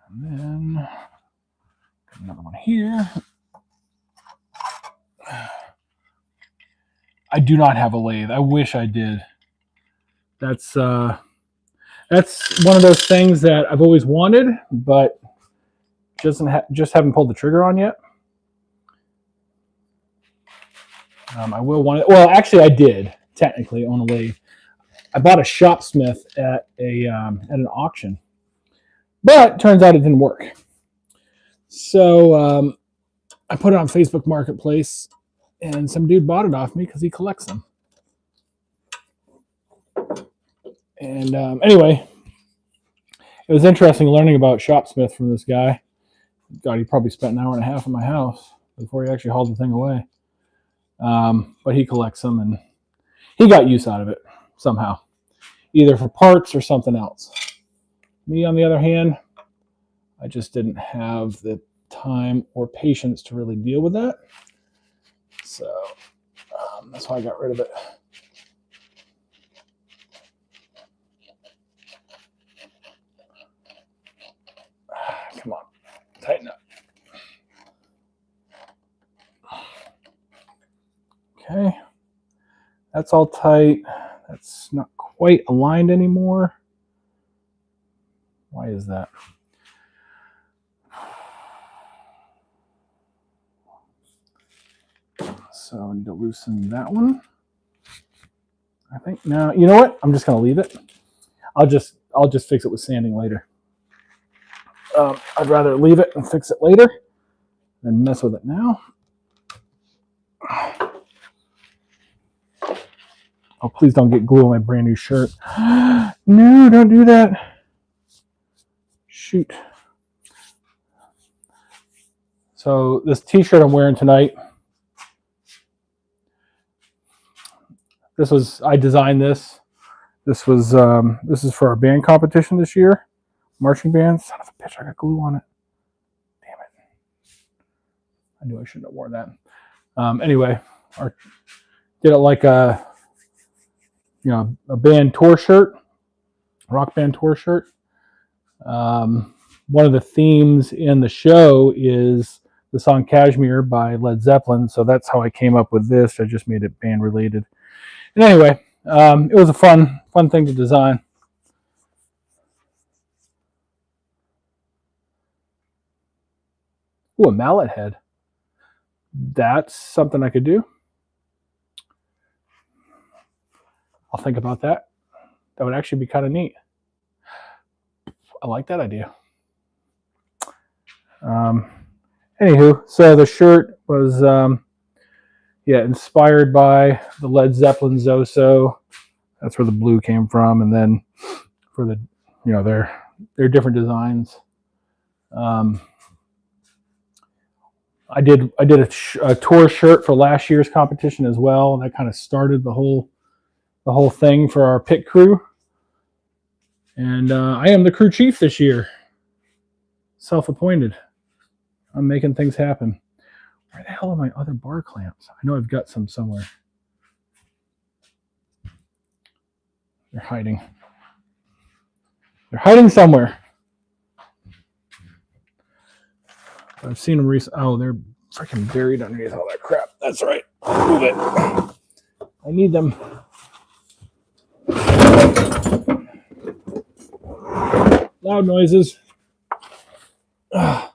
Speaker 1: And then another one here. I do not have a lathe. I wish I did. That's one of those things that I've always wanted, but just haven't pulled the trigger on yet. I will want it. Well, actually, I did technically own a lathe. I bought a Shopsmith at an auction, but turns out it didn't work. So I put it on Facebook Marketplace, and some dude bought it off me because he collects them. And anyway, it was interesting learning about Shopsmith from this guy. God, he probably spent an hour and a half in my house before he actually hauled the thing away. But he collects them, and he got use out of it somehow, either for parts or something else. Me, on the other hand, I just didn't have the time or patience to really deal with that. So that's why I got rid of it. Come on, tighten up. Okay, that's all tight. That's not quite aligned anymore. Why is that? So I need to loosen that one. I think now, you know what? I'm just going to leave it. I'll just fix it with sanding later. I'd rather leave it and fix it later than mess with it now. Oh, please don't get glue on my brand new shirt. No, don't do that. Shoot. So this t-shirt I'm wearing tonight, I designed this. This is for our band competition this year. Marching band. Son of a bitch, I got glue on it. Damn it. I knew I shouldn't have worn that. Anyway, did it like a band tour shirt. Rock Band Tour shirt. One of the themes in the show is the song Kashmir by Led Zeppelin, so that's how I came up with this. I just made it band related. And anyway, it was a fun thing to design. Ooh, a mallet head. That's something I could do. I'll think about that. That would actually be kind of neat. I like that idea. Anywho, so the shirt was inspired by the Led Zeppelin Zoso. That's where the blue came from, and then for the their different designs. I did a tour shirt for last year's competition as well, and that kind of started the whole thing for our pit crew. And I am the crew chief this year, self-appointed. I'm making things happen. Where the hell are my other bar clamps? I know I've got some somewhere. They're hiding. They're hiding somewhere. I've seen them recently. Oh, they're freaking buried underneath all that crap. That's right. Move it. I need them. Loud noises. There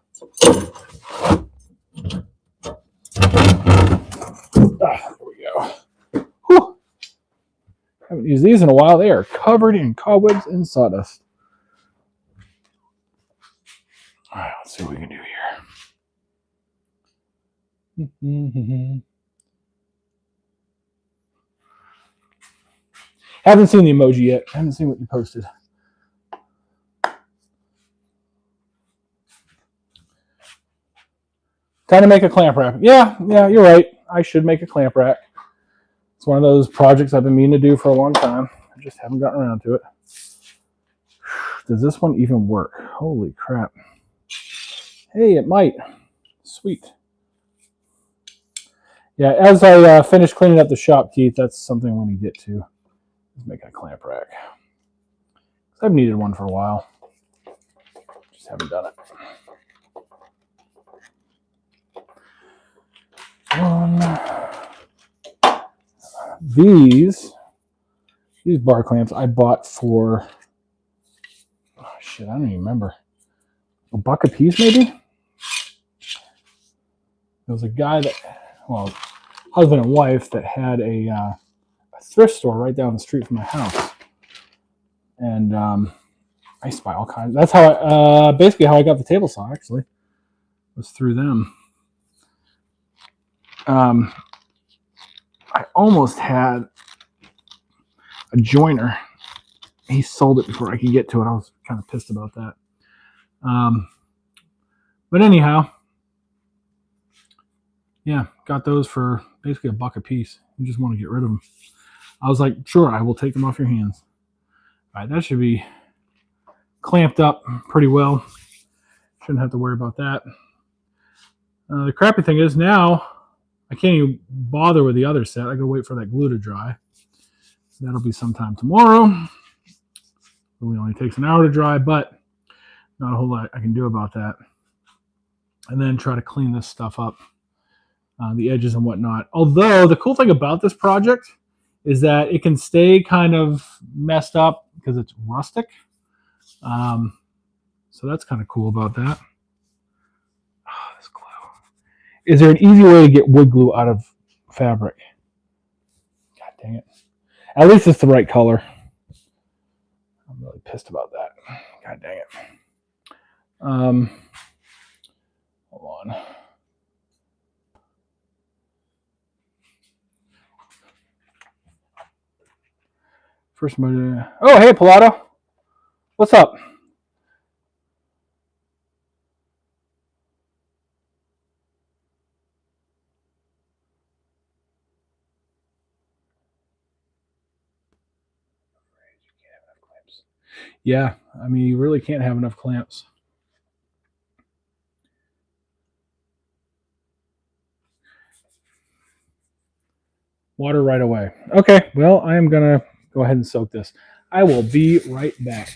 Speaker 1: we go. Whew. Haven't used these in a while. They are covered in cobwebs and sawdust. All right, let's see what we can do here. Haven't seen the emoji yet. Haven't seen what you posted. Time to make a clamp rack. Yeah, you're right. I should make a clamp rack. It's one of those projects I've been meaning to do for a long time. I just haven't gotten around to it. Does this one even work? Holy crap. Hey, it might. Sweet. Yeah, as I finish cleaning up the shop, Keith, that's something I'm going to get to. Let's make a clamp rack. I've needed one for a while. Just haven't done it. These bar clamps I bought for, oh shit, I don't even remember. $1 a piece, maybe? There was a guy that, well, husband and wife that had a thrift store right down the street from my house. And I used to buy all kinds. That's how basically how I got the table saw, actually, was through them. I almost had a joiner. He sold it before I could get to it. I was kind of pissed about that. But anyhow, yeah, got those for basically $1 a piece. You just want to get rid of them. I was like, sure, I will take them off your hands. All right, that should be clamped up pretty well. Shouldn't have to worry about that. The crappy thing is now I can't even bother with the other set. I gotta wait for that glue to dry. That'll be sometime tomorrow. It really only takes an hour to dry, but not a whole lot I can do about that. And then try to clean this stuff up, the edges and whatnot. Although the cool thing about this project is that it can stay kind of messed up because it's rustic. So that's kind of cool about that. Oh, this glue. Is there an easy way to get wood glue out of fabric? God dang it. At least it's the right color. I'm really pissed about that. God dang it. Hold on. First mode. Oh, hey, Pilato. What's up? Yeah, I mean, you really can't have enough clamps. Water right away. Okay, well, I am going to go ahead and soak this. I will be right back.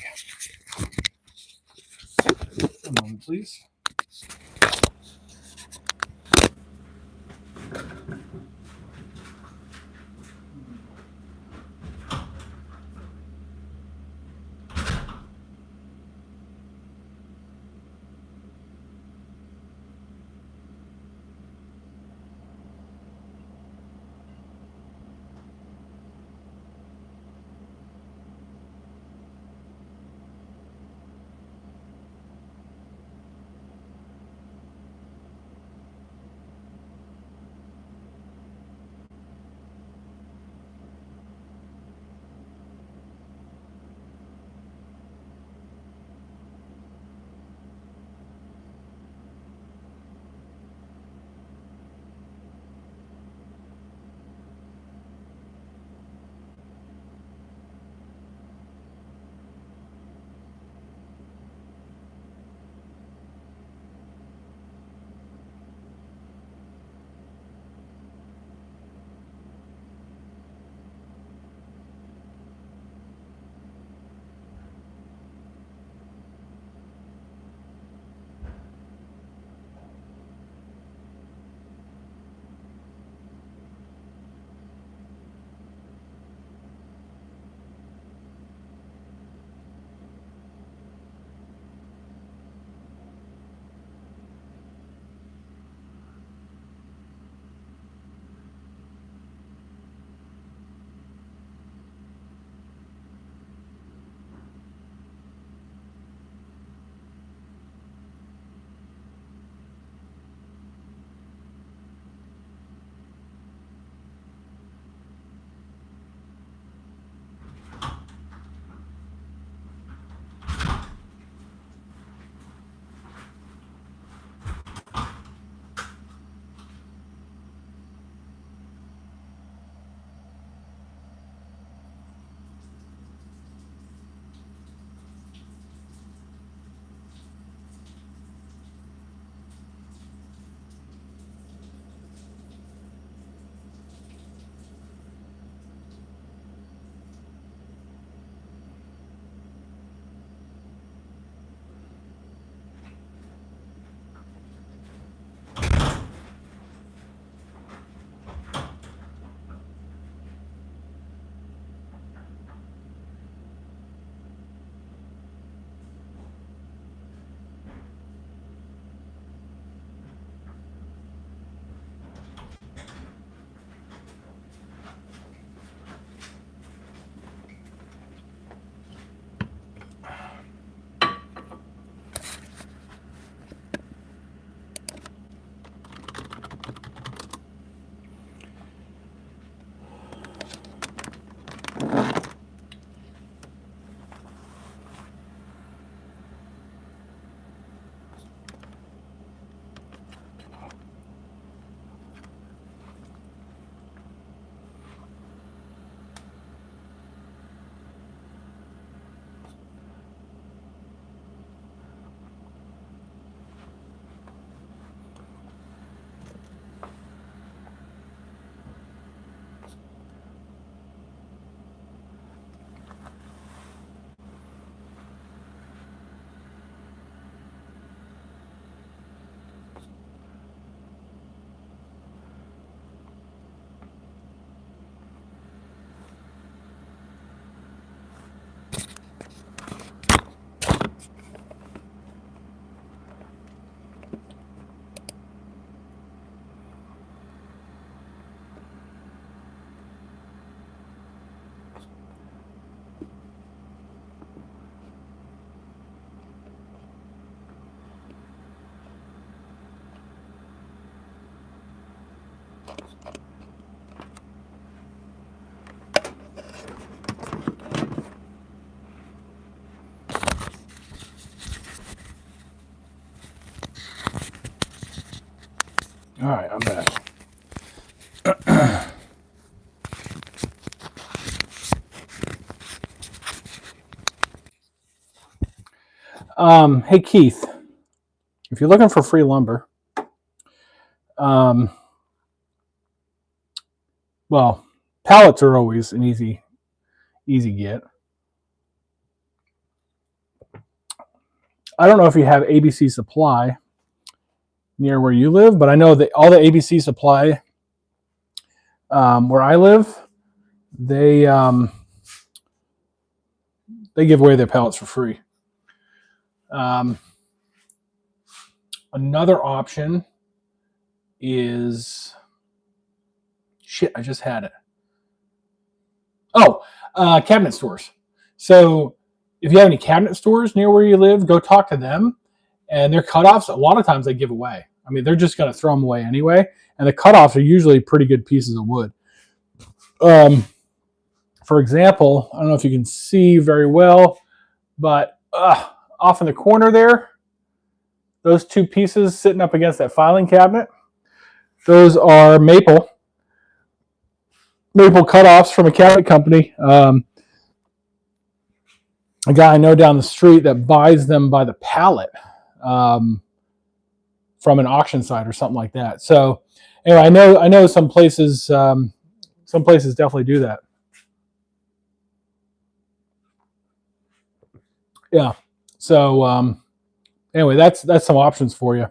Speaker 1: One moment, please. All right, I'm back. Hey Keith, if you're looking for free lumber, well, pallets are always an easy get. I don't know if you have ABC Supply near where you live, but I know that all the ABC Supply where I live, they give away their pallets for free. Another option is shit. I just had it. Oh, cabinet stores. So if you have any cabinet stores near where you live, go talk to them. And their cutoffs, a lot of times they give away. I mean, they're just going to throw them away anyway. And the cutoffs are usually pretty good pieces of wood. For example, I don't know if you can see very well, but off in the corner there, those two pieces sitting up against that filing cabinet, those are maple cutoffs from a cabinet company. A guy I know down the street that buys them by the pallet from an auction site or something like that. So anyway, I know some places definitely do that. Yeah. So anyway, that's some options for you.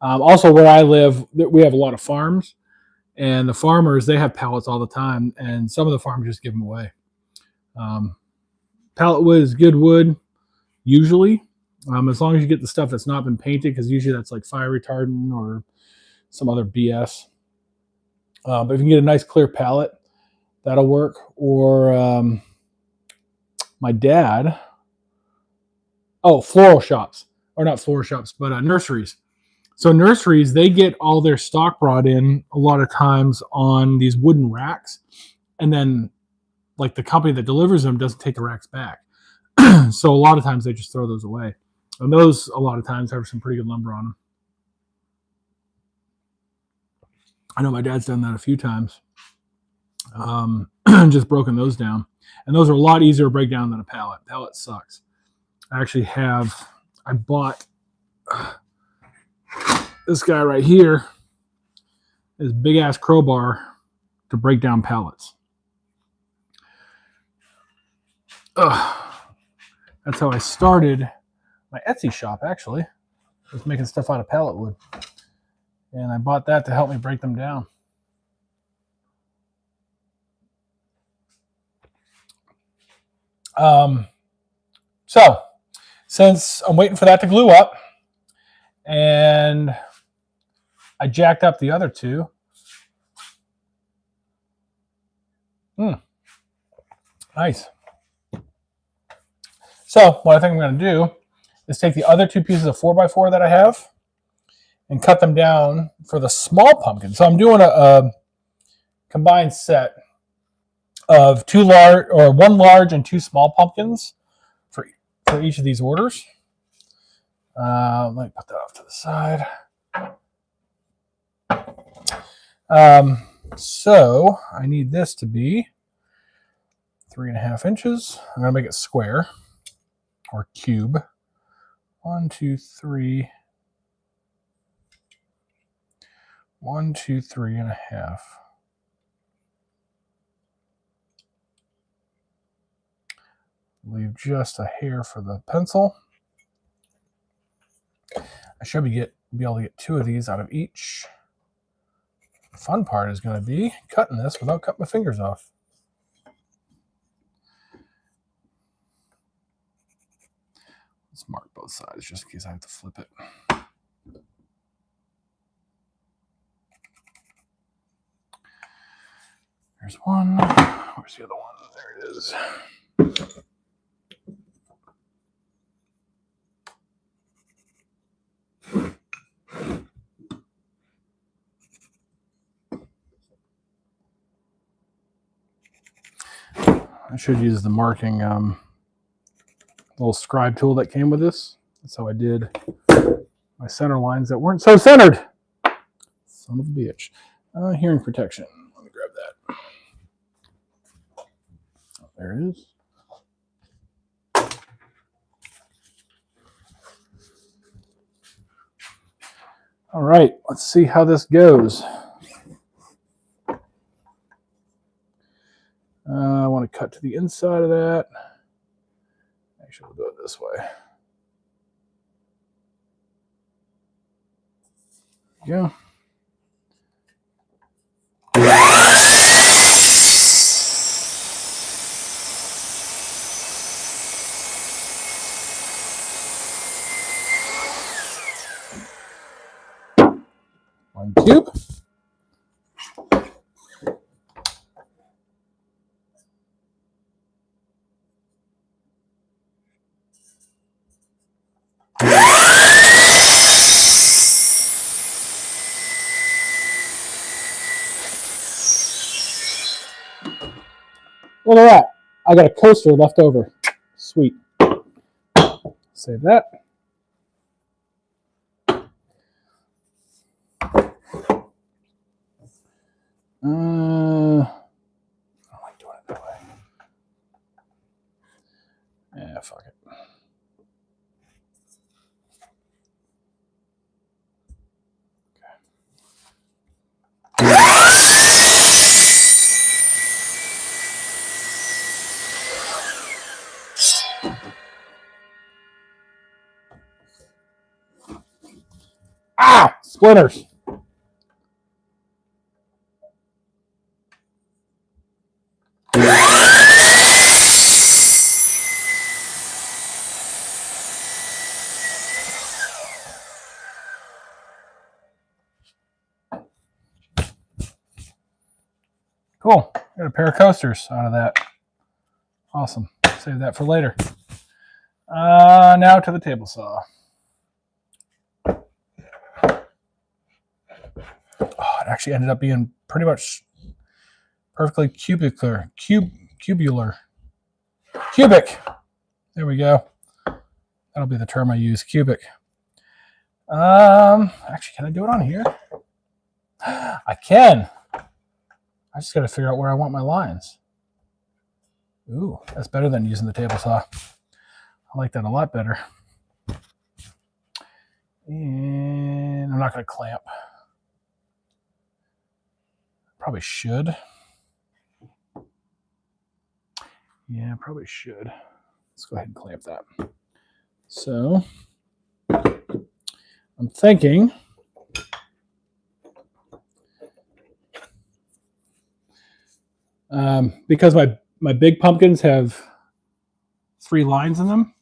Speaker 1: Also, where I live, we have a lot of farms, and the farmers, they have pallets all the time, and some of the farmers just give them away. Pallet wood is good wood, usually, as long as you get the stuff that's not been painted, because usually that's like fire retardant or some other BS. But if you can get a nice clear pallet, that'll work. Or my dad, floral shops, or not floral shops, but nurseries. So nurseries, they get all their stock brought in a lot of times on these wooden racks, and then like the company that delivers them doesn't take the racks back. So a lot of times they just throw those away. And those a lot of times have some pretty good lumber on them. I know my dad's done that a few times. Just broken those down. And those are a lot easier to break down than a pallet. Pallet sucks. I bought this guy right here, this big ass crowbar to break down pallets. That's how I started my Etsy shop, actually. I was making stuff out of pallet wood. And I bought that to help me break them down. So, since I'm waiting for that to glue up, and I jacked up the other two. Nice. So what I think I'm going to do is take the other two pieces of 4x4 that I have and cut them down for the small pumpkin. So I'm doing a combined set of one large and two small pumpkins for each of these orders. Let me put that off to the side. So I need this to be 3.5 inches. I'm going to make it square or cube. 1, 2, 3. 1, 2, 3.5. Leave just a hair for the pencil. I should be able to get 2 of these out of each. The fun part is going to be cutting this without cutting my fingers off. Let's mark both sides just in case I have to flip it. There's one. Where's the other one? There it is. I should use the marking little scribe tool that came with this. That's how I did my center lines that weren't so centered. Son of a bitch. Hearing protection. Let me grab that. Oh, there it is. All right, let's see how this goes. I want to cut to the inside of that. Actually, we'll do it this way. go. One cube. Look at that. I got a coaster left over. Sweet. Save that. I don't like doing it that way. Yeah, fuck it. Ah! Splinters. Cool. Got a pair of coasters out of that. Awesome. Save that for later. Now to the table saw. Oh, it actually ended up being pretty much perfectly cubic. There we go. That'll be the term I use, cubic. Actually, can I do it on here? I can. I just got to figure out where I want my lines. Ooh, that's better than using the table saw. I like that a lot better. And I'm not going to clamp. Probably should. Yeah, probably should. Let's go ahead and clamp that. So, I'm thinking because my big pumpkins have 3 lines in them,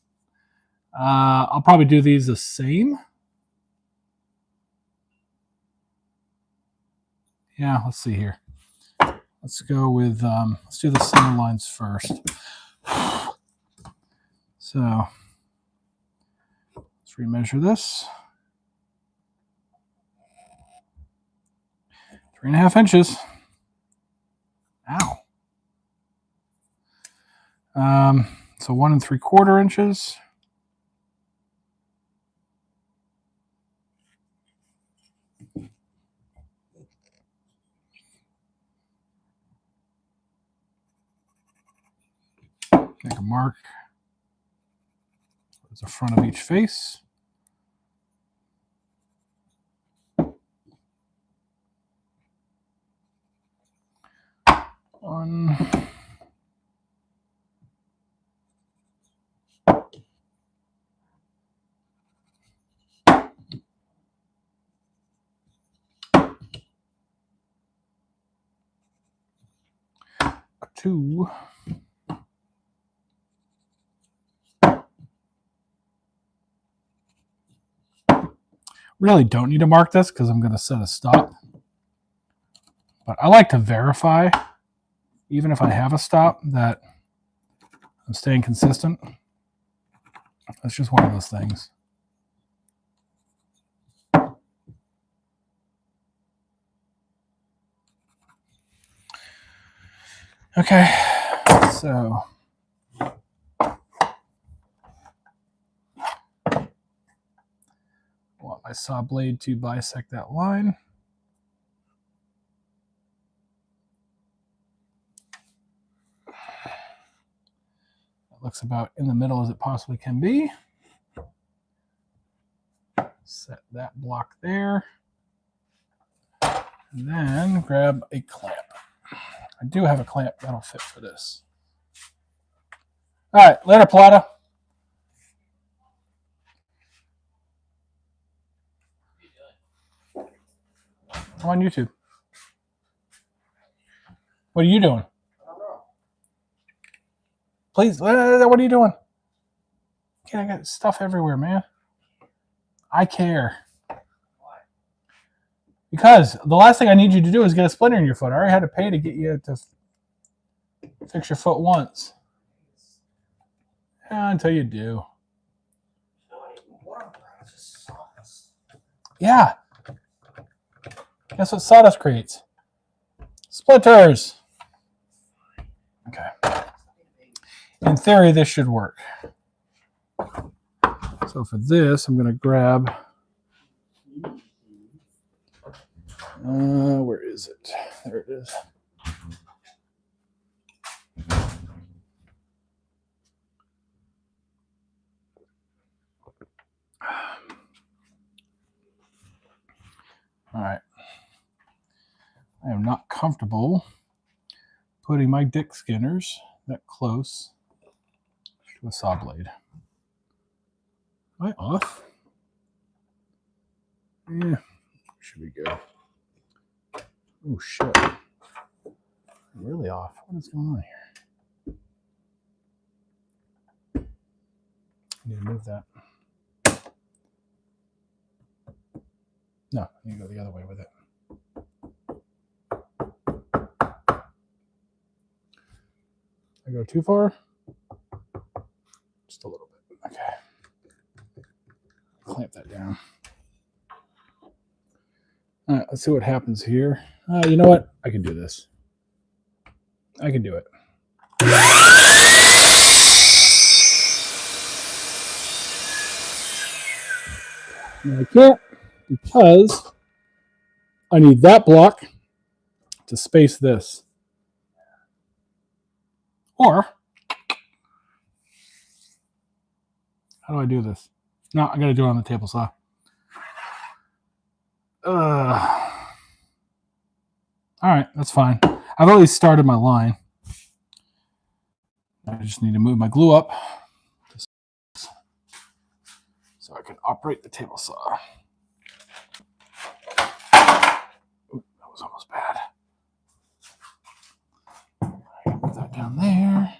Speaker 1: I'll probably do these the same. Yeah, let's see here. Let's go with, let's do the center lines first. So, let's remeasure this. 3.5 inches. Ow. So 1 3/4 inches. Make a mark towards the front of each face. One. Two. Really don't need to mark this because I'm going to set a stop. But I like to verify, even if I have a stop, that I'm staying consistent. That's just one of those things. Okay, so I want my saw blade to bisect that line. That looks about in the middle as it possibly can be. Set that block there. And then grab a clamp. I do have a clamp that'll fit for this. All right, later, Plata. I'm on YouTube. What are you doing?
Speaker 2: I don't know.
Speaker 1: Please, what are you doing? I got stuff everywhere, man. I care.
Speaker 2: Why?
Speaker 1: Because the last thing I need you to do is get a splinter in your foot. I already had to pay to get you to fix your foot once. Yeah, until you do.
Speaker 2: No, I didn't want that. It's just sauce.
Speaker 1: Yeah. Guess what sawdust creates? Splinters. Okay. In theory, this should work. So for this, I'm going to grab... where is it? There it is. All right. I am not comfortable putting my dick skinners that close to a saw blade. Am I off? Yeah, should be good. Oh shit. I'm really off. What is going on here? I need to move that. No, I need to go the other way with it. I go too far? Just a little bit. Okay. Clamp that down. All right, let's see what happens here. You know what? I can do this. I can do it. No, I can't because I need that block to space this. Or, how do I do this? No, I got to do it on the table saw. All right, that's fine. I've already started my line. I just need to move my glue up so I can operate the table saw. Ooh, that was almost bad. Put that down there.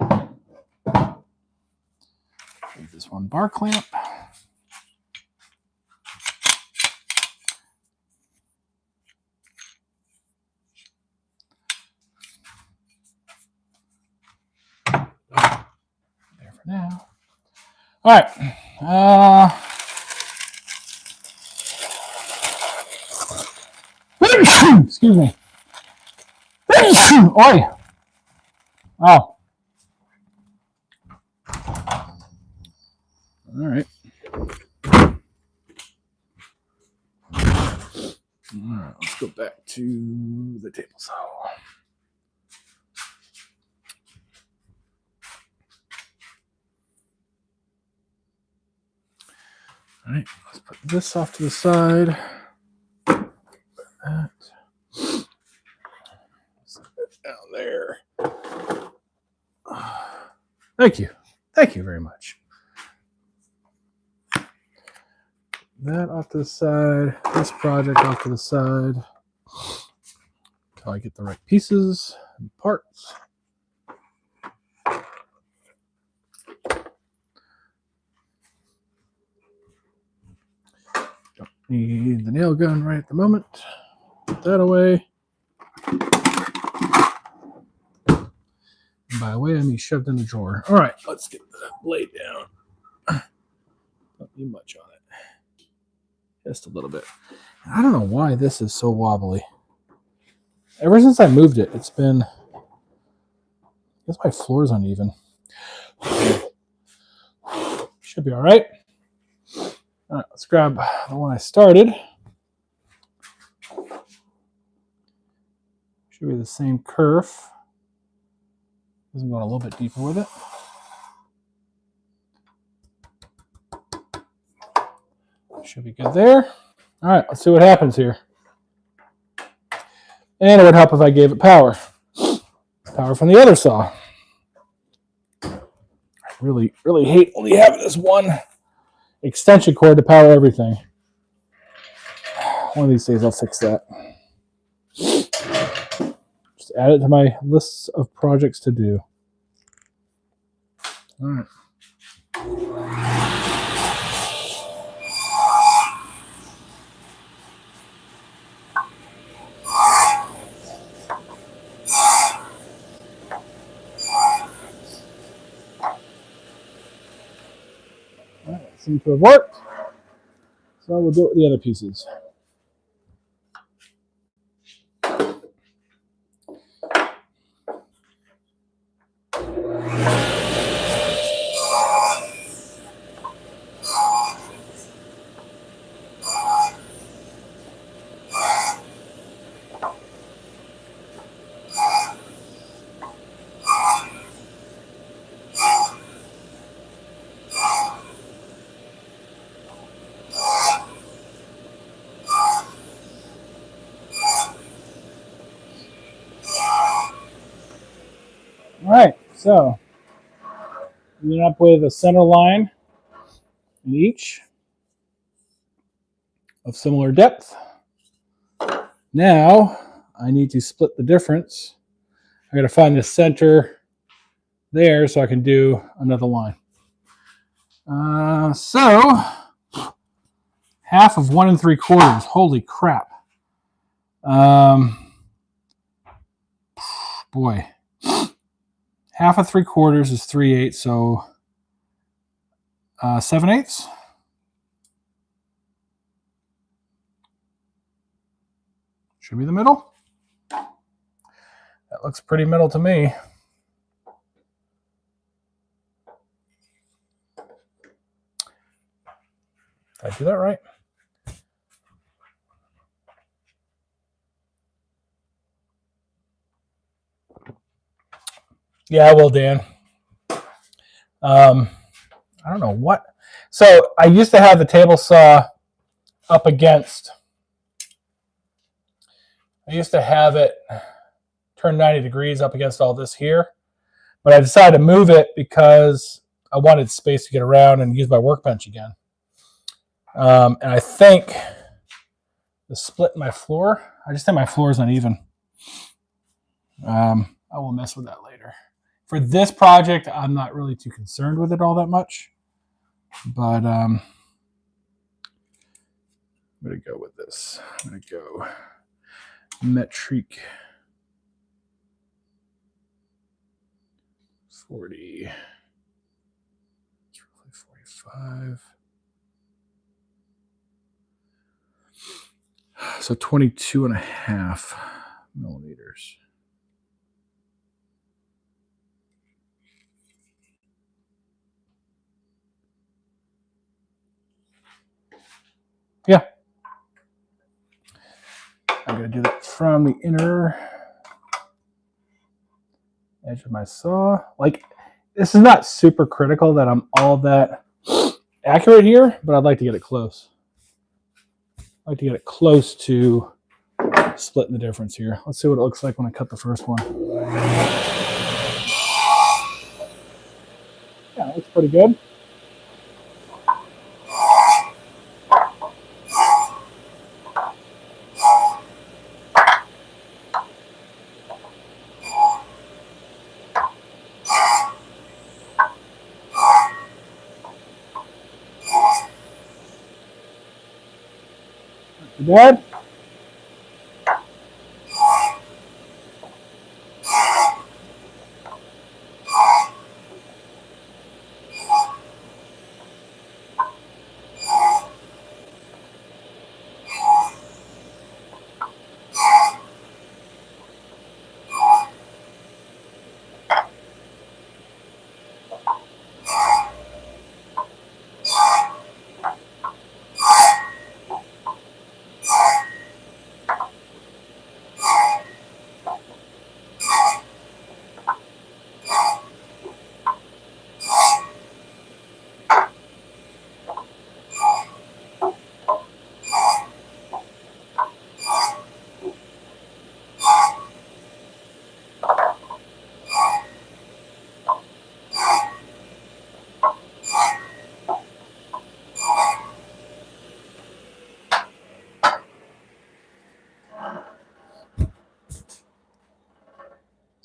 Speaker 1: Leave this one bar clamp. There for now. All right. Excuse me. Oi. Oh. All right. All right, let's go back to the table saw. All right, let's put this off to the side. That. Set that down there. Thank you. Thank you very much. That off to the side. This project off to the side. Until I get the right pieces and parts. Don't need the nail gun right at the moment. Put that away. And by away, I mean shoved in the drawer. All right, let's get the blade down. Don't need much on it. Just a little bit. I don't know why this is so wobbly. Ever since I moved it, it's been... I guess my floor's uneven. Should be all right. All right, let's grab the one I started. Should be the same kerf. I'm going a little bit deeper with it. Should be good there. All right, let's see what happens here. And it would help if I gave it power. Power from the other saw. I really, really hate only having this one extension cord to power everything. One of these days I'll fix that. add it to my list of projects to do. All right. All right, seems to have worked. So we'll do it with the other pieces. All right, so we end up with a center line in each of similar depth. Now I need to split the difference. I got to find the center there so I can do another line. So half of 1 3/4. Holy crap. Boy. Half of 3/4 is 3/8, so 7/8. Should be the middle. That looks pretty middle to me. Did I do that right? Yeah, I will, Dan. I don't know what. So I used to have the table saw up against. I used to have it turn 90 degrees up against all this here, but I decided to move it because I wanted space to get around and use my workbench again. And I think the split in my floor, I just think my floor is uneven. I will mess with that later. For this project, I'm not really too concerned with it all that much, but I'm going to go with this. I'm going to go metric 40. It's roughly 45. So 22.5 millimeters. Yeah. I'm going to do that from the inner edge of my saw. Like, this is not super critical that I'm all that accurate here, but I'd like to get it close. I'd like to get it close to splitting the difference here. Let's see what it looks like when I cut the first one. Yeah, it looks pretty good. Not too bad.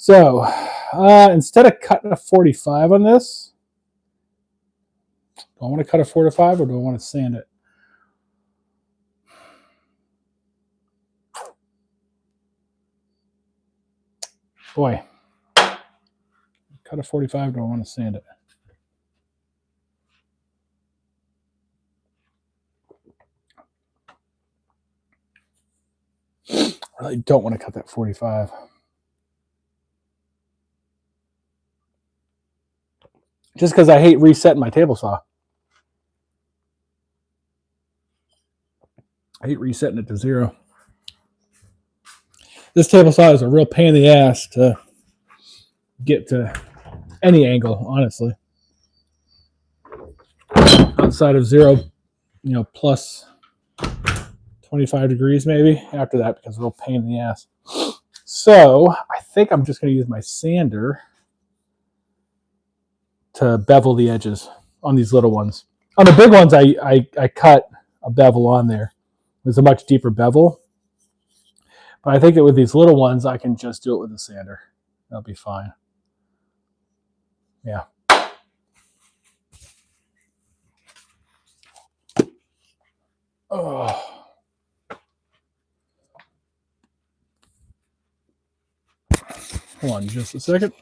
Speaker 1: So instead of cutting a 45 on this, do I want to cut a 45 or do I want to sand it? Boy, cut a 45, do I want to sand it? I really don't want to cut that 45. Just because I hate resetting my table saw. I hate resetting it to 0. This table saw is a real pain in the ass to get to any angle, honestly. Outside of 0, plus 25 degrees maybe. After that, because it's a real pain in the ass. So I think I'm just going to use my sander to bevel the edges on these little ones. On the big ones, I cut a bevel on there. It's a much deeper bevel. But I think that with these little ones, I can just do it with a sander. That'll be fine. Yeah. Oh. Hold on just a second.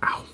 Speaker 1: Ow.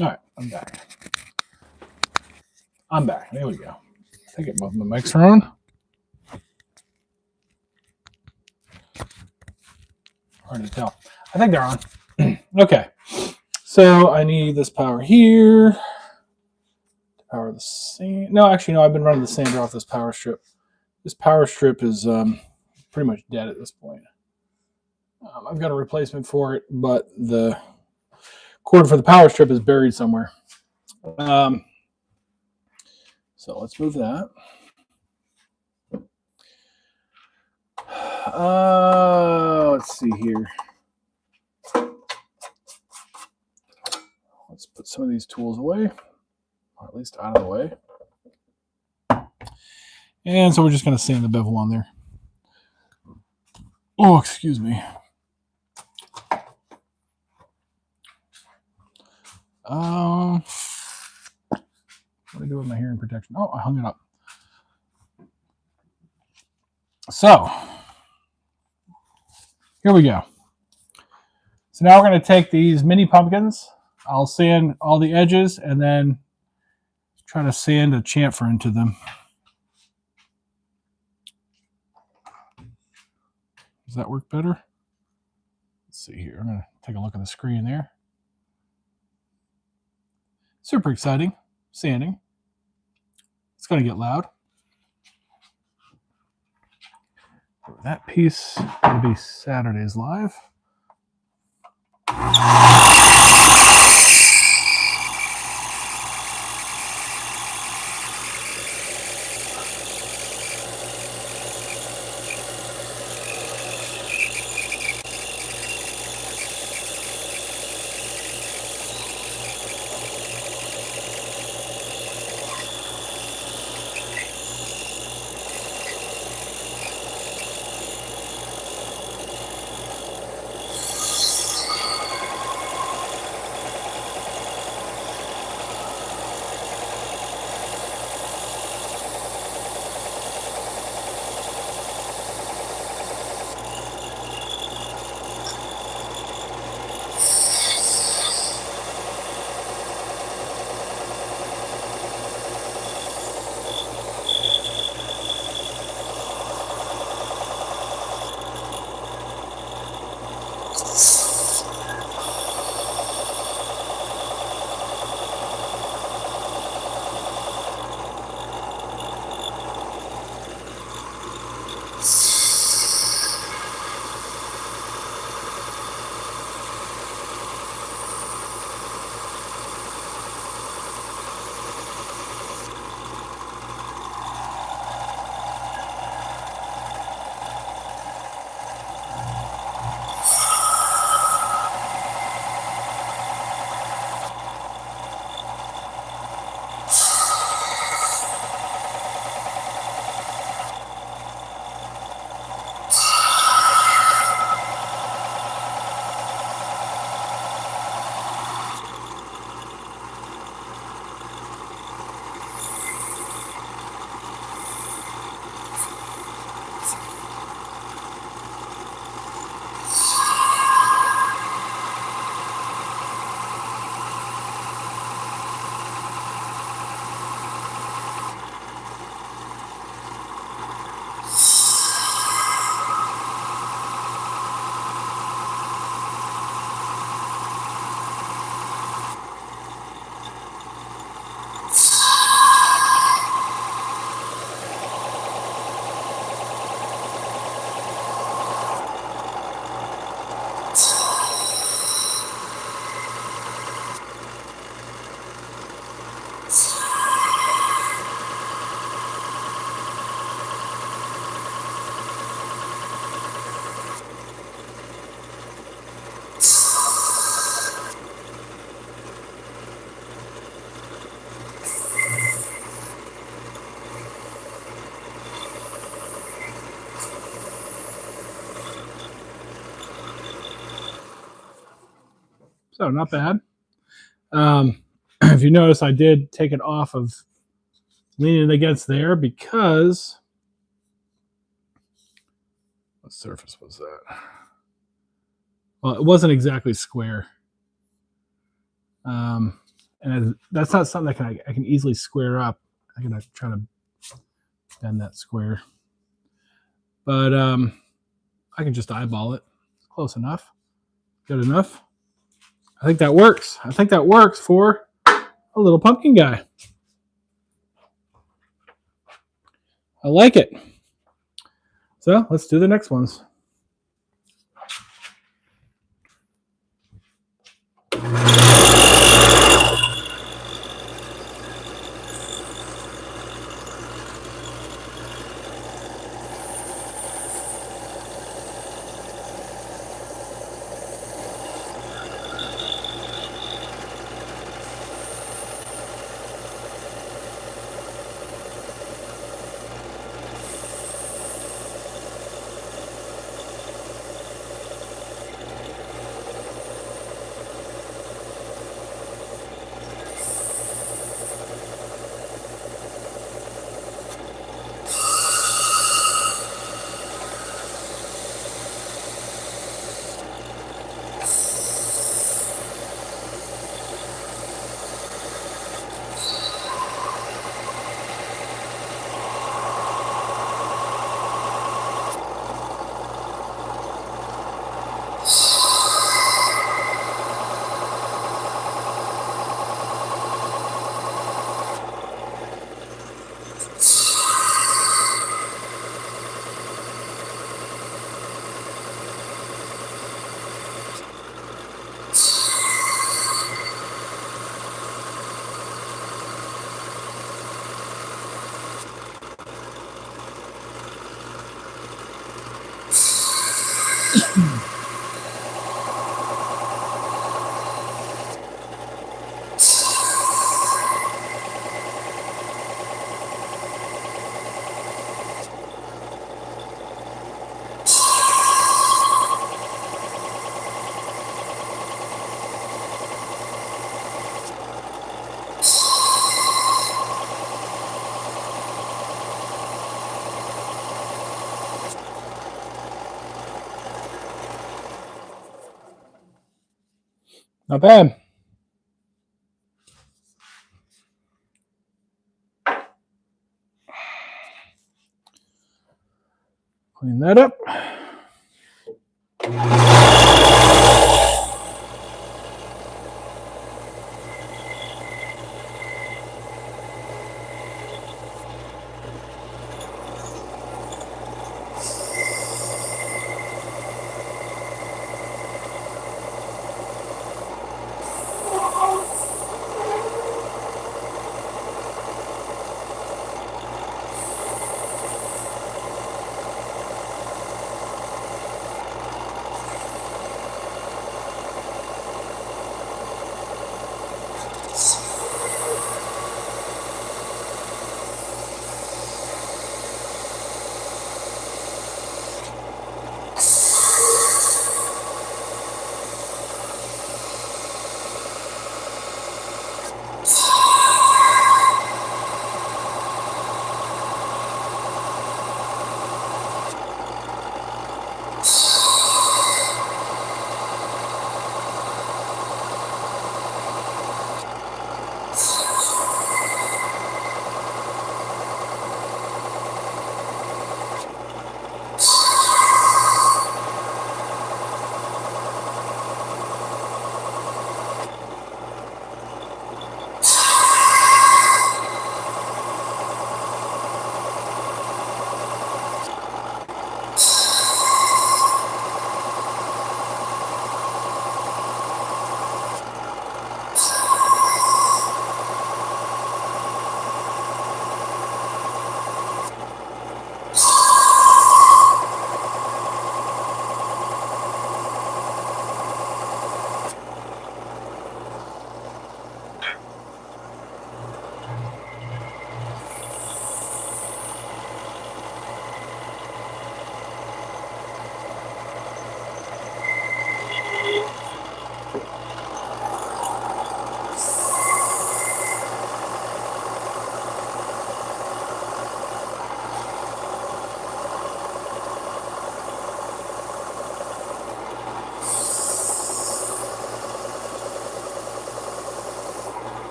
Speaker 1: All right, I'm back. There we go. I think it both my mics are on. Hard to tell. I think they're on. Okay. So I need this power here. To power the sand. No, actually, no. I've been running the sander off this power strip. This power strip is pretty much dead at this point. I've got a replacement for it, but the cord for the power strip is buried somewhere. So let's move that. Let's see here. Let's put some of these tools away, or at least out of the way. And so we're just going to sand the bevel on there. Oh, excuse me. What do I do with my hearing protection? Oh, I hung it up. So, here we go. So now we're going to take these mini pumpkins. I'll sand all the edges and then try to sand a chamfer into them. Does that work better? Let's see here. I'm going to take a look at the screen there. Super exciting. Sanding. It's going to get loud. That piece will be Saturday's live. So not bad. If you notice, I did take it off of leaning against there because what surface was that? Well, it wasn't exactly square. And that's not something I can easily square up. I'm gonna try to bend that square, but I can just eyeball it. Close enough. Good enough. I think that works. I think that works for a little pumpkin guy. I like it. So let's do the next ones. Not bad. Clean that up.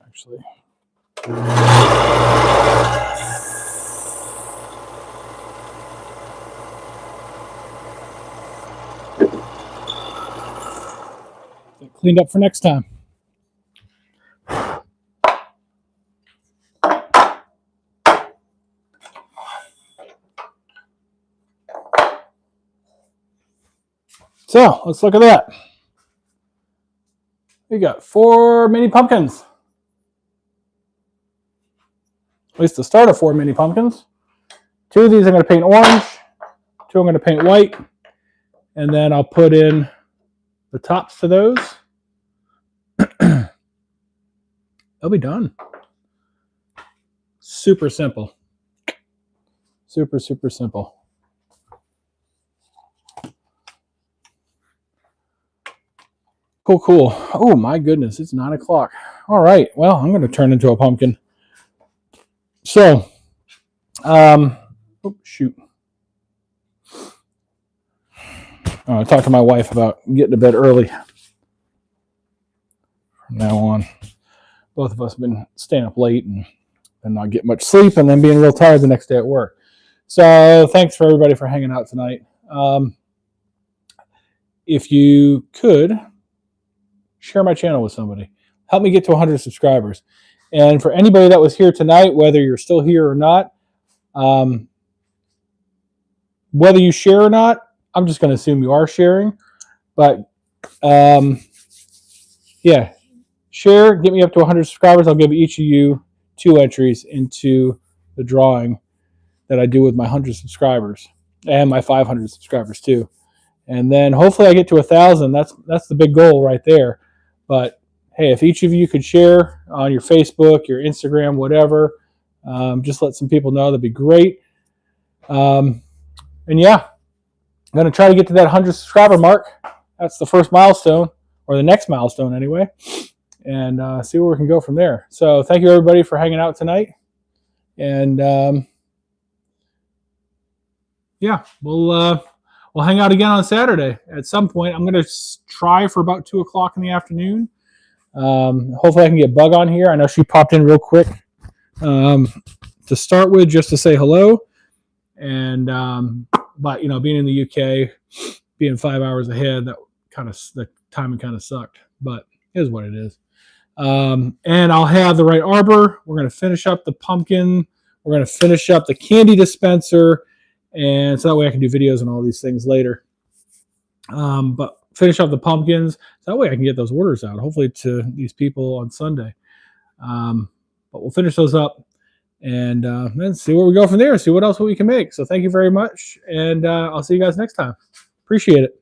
Speaker 1: Actually. Get cleaned up for next time. So let's look at that. We got 4 mini pumpkins. At least the start of 4 mini pumpkins. 2 of these I'm going to paint orange. 2 I'm going to paint white. And then I'll put in the tops to those. They'll be done. Super simple. Super, super simple. Cool, cool. Oh my goodness, it's 9 o'clock. All right, well, I'm going to turn into a pumpkin. So, oh, shoot. I talked to my wife about getting to bed early from now on. both of us have been staying up late and not getting much sleep, and then being real tired the next day at work. So thanks for everybody for hanging out tonight. If you could share my channel with somebody, help me get to 100 subscribers. And for anybody that was here tonight, whether you're still here or not, whether you share or not, I'm just going to assume you are sharing. But yeah, share, get me up to 100 subscribers. I'll give each of you 2 entries into the drawing that I do with my 100 subscribers and my 500 subscribers too. And then hopefully I get to 1,000. That's the big goal right there. But hey, if each of you could share on your Facebook, your Instagram, whatever, just let some people know, that'd be great. And yeah, I'm going to try to get to that 100 subscriber mark. That's the first milestone, or the next milestone anyway, and see where we can go from there. So thank you everybody for hanging out tonight. And yeah, we'll hang out again on Saturday at some point. I'm going to try for about 2 o'clock in the afternoon. Hopefully I can get Bug on here. I know she popped in real quick to start with, just to say hello. And but you know, being in the UK, being 5 hours ahead, the timing kind of sucked. But it is what it is. And I'll have the right arbor. We're going to finish up the pumpkin. We're going to finish up the candy dispenser. And so that way I can do videos and all these things later. But finish up the pumpkins. So that way I can get those orders out, hopefully to these people on Sunday. But we'll finish those up and then see where we go from there. See what else we can make. So thank you very much. And I'll see you guys next time. Appreciate it.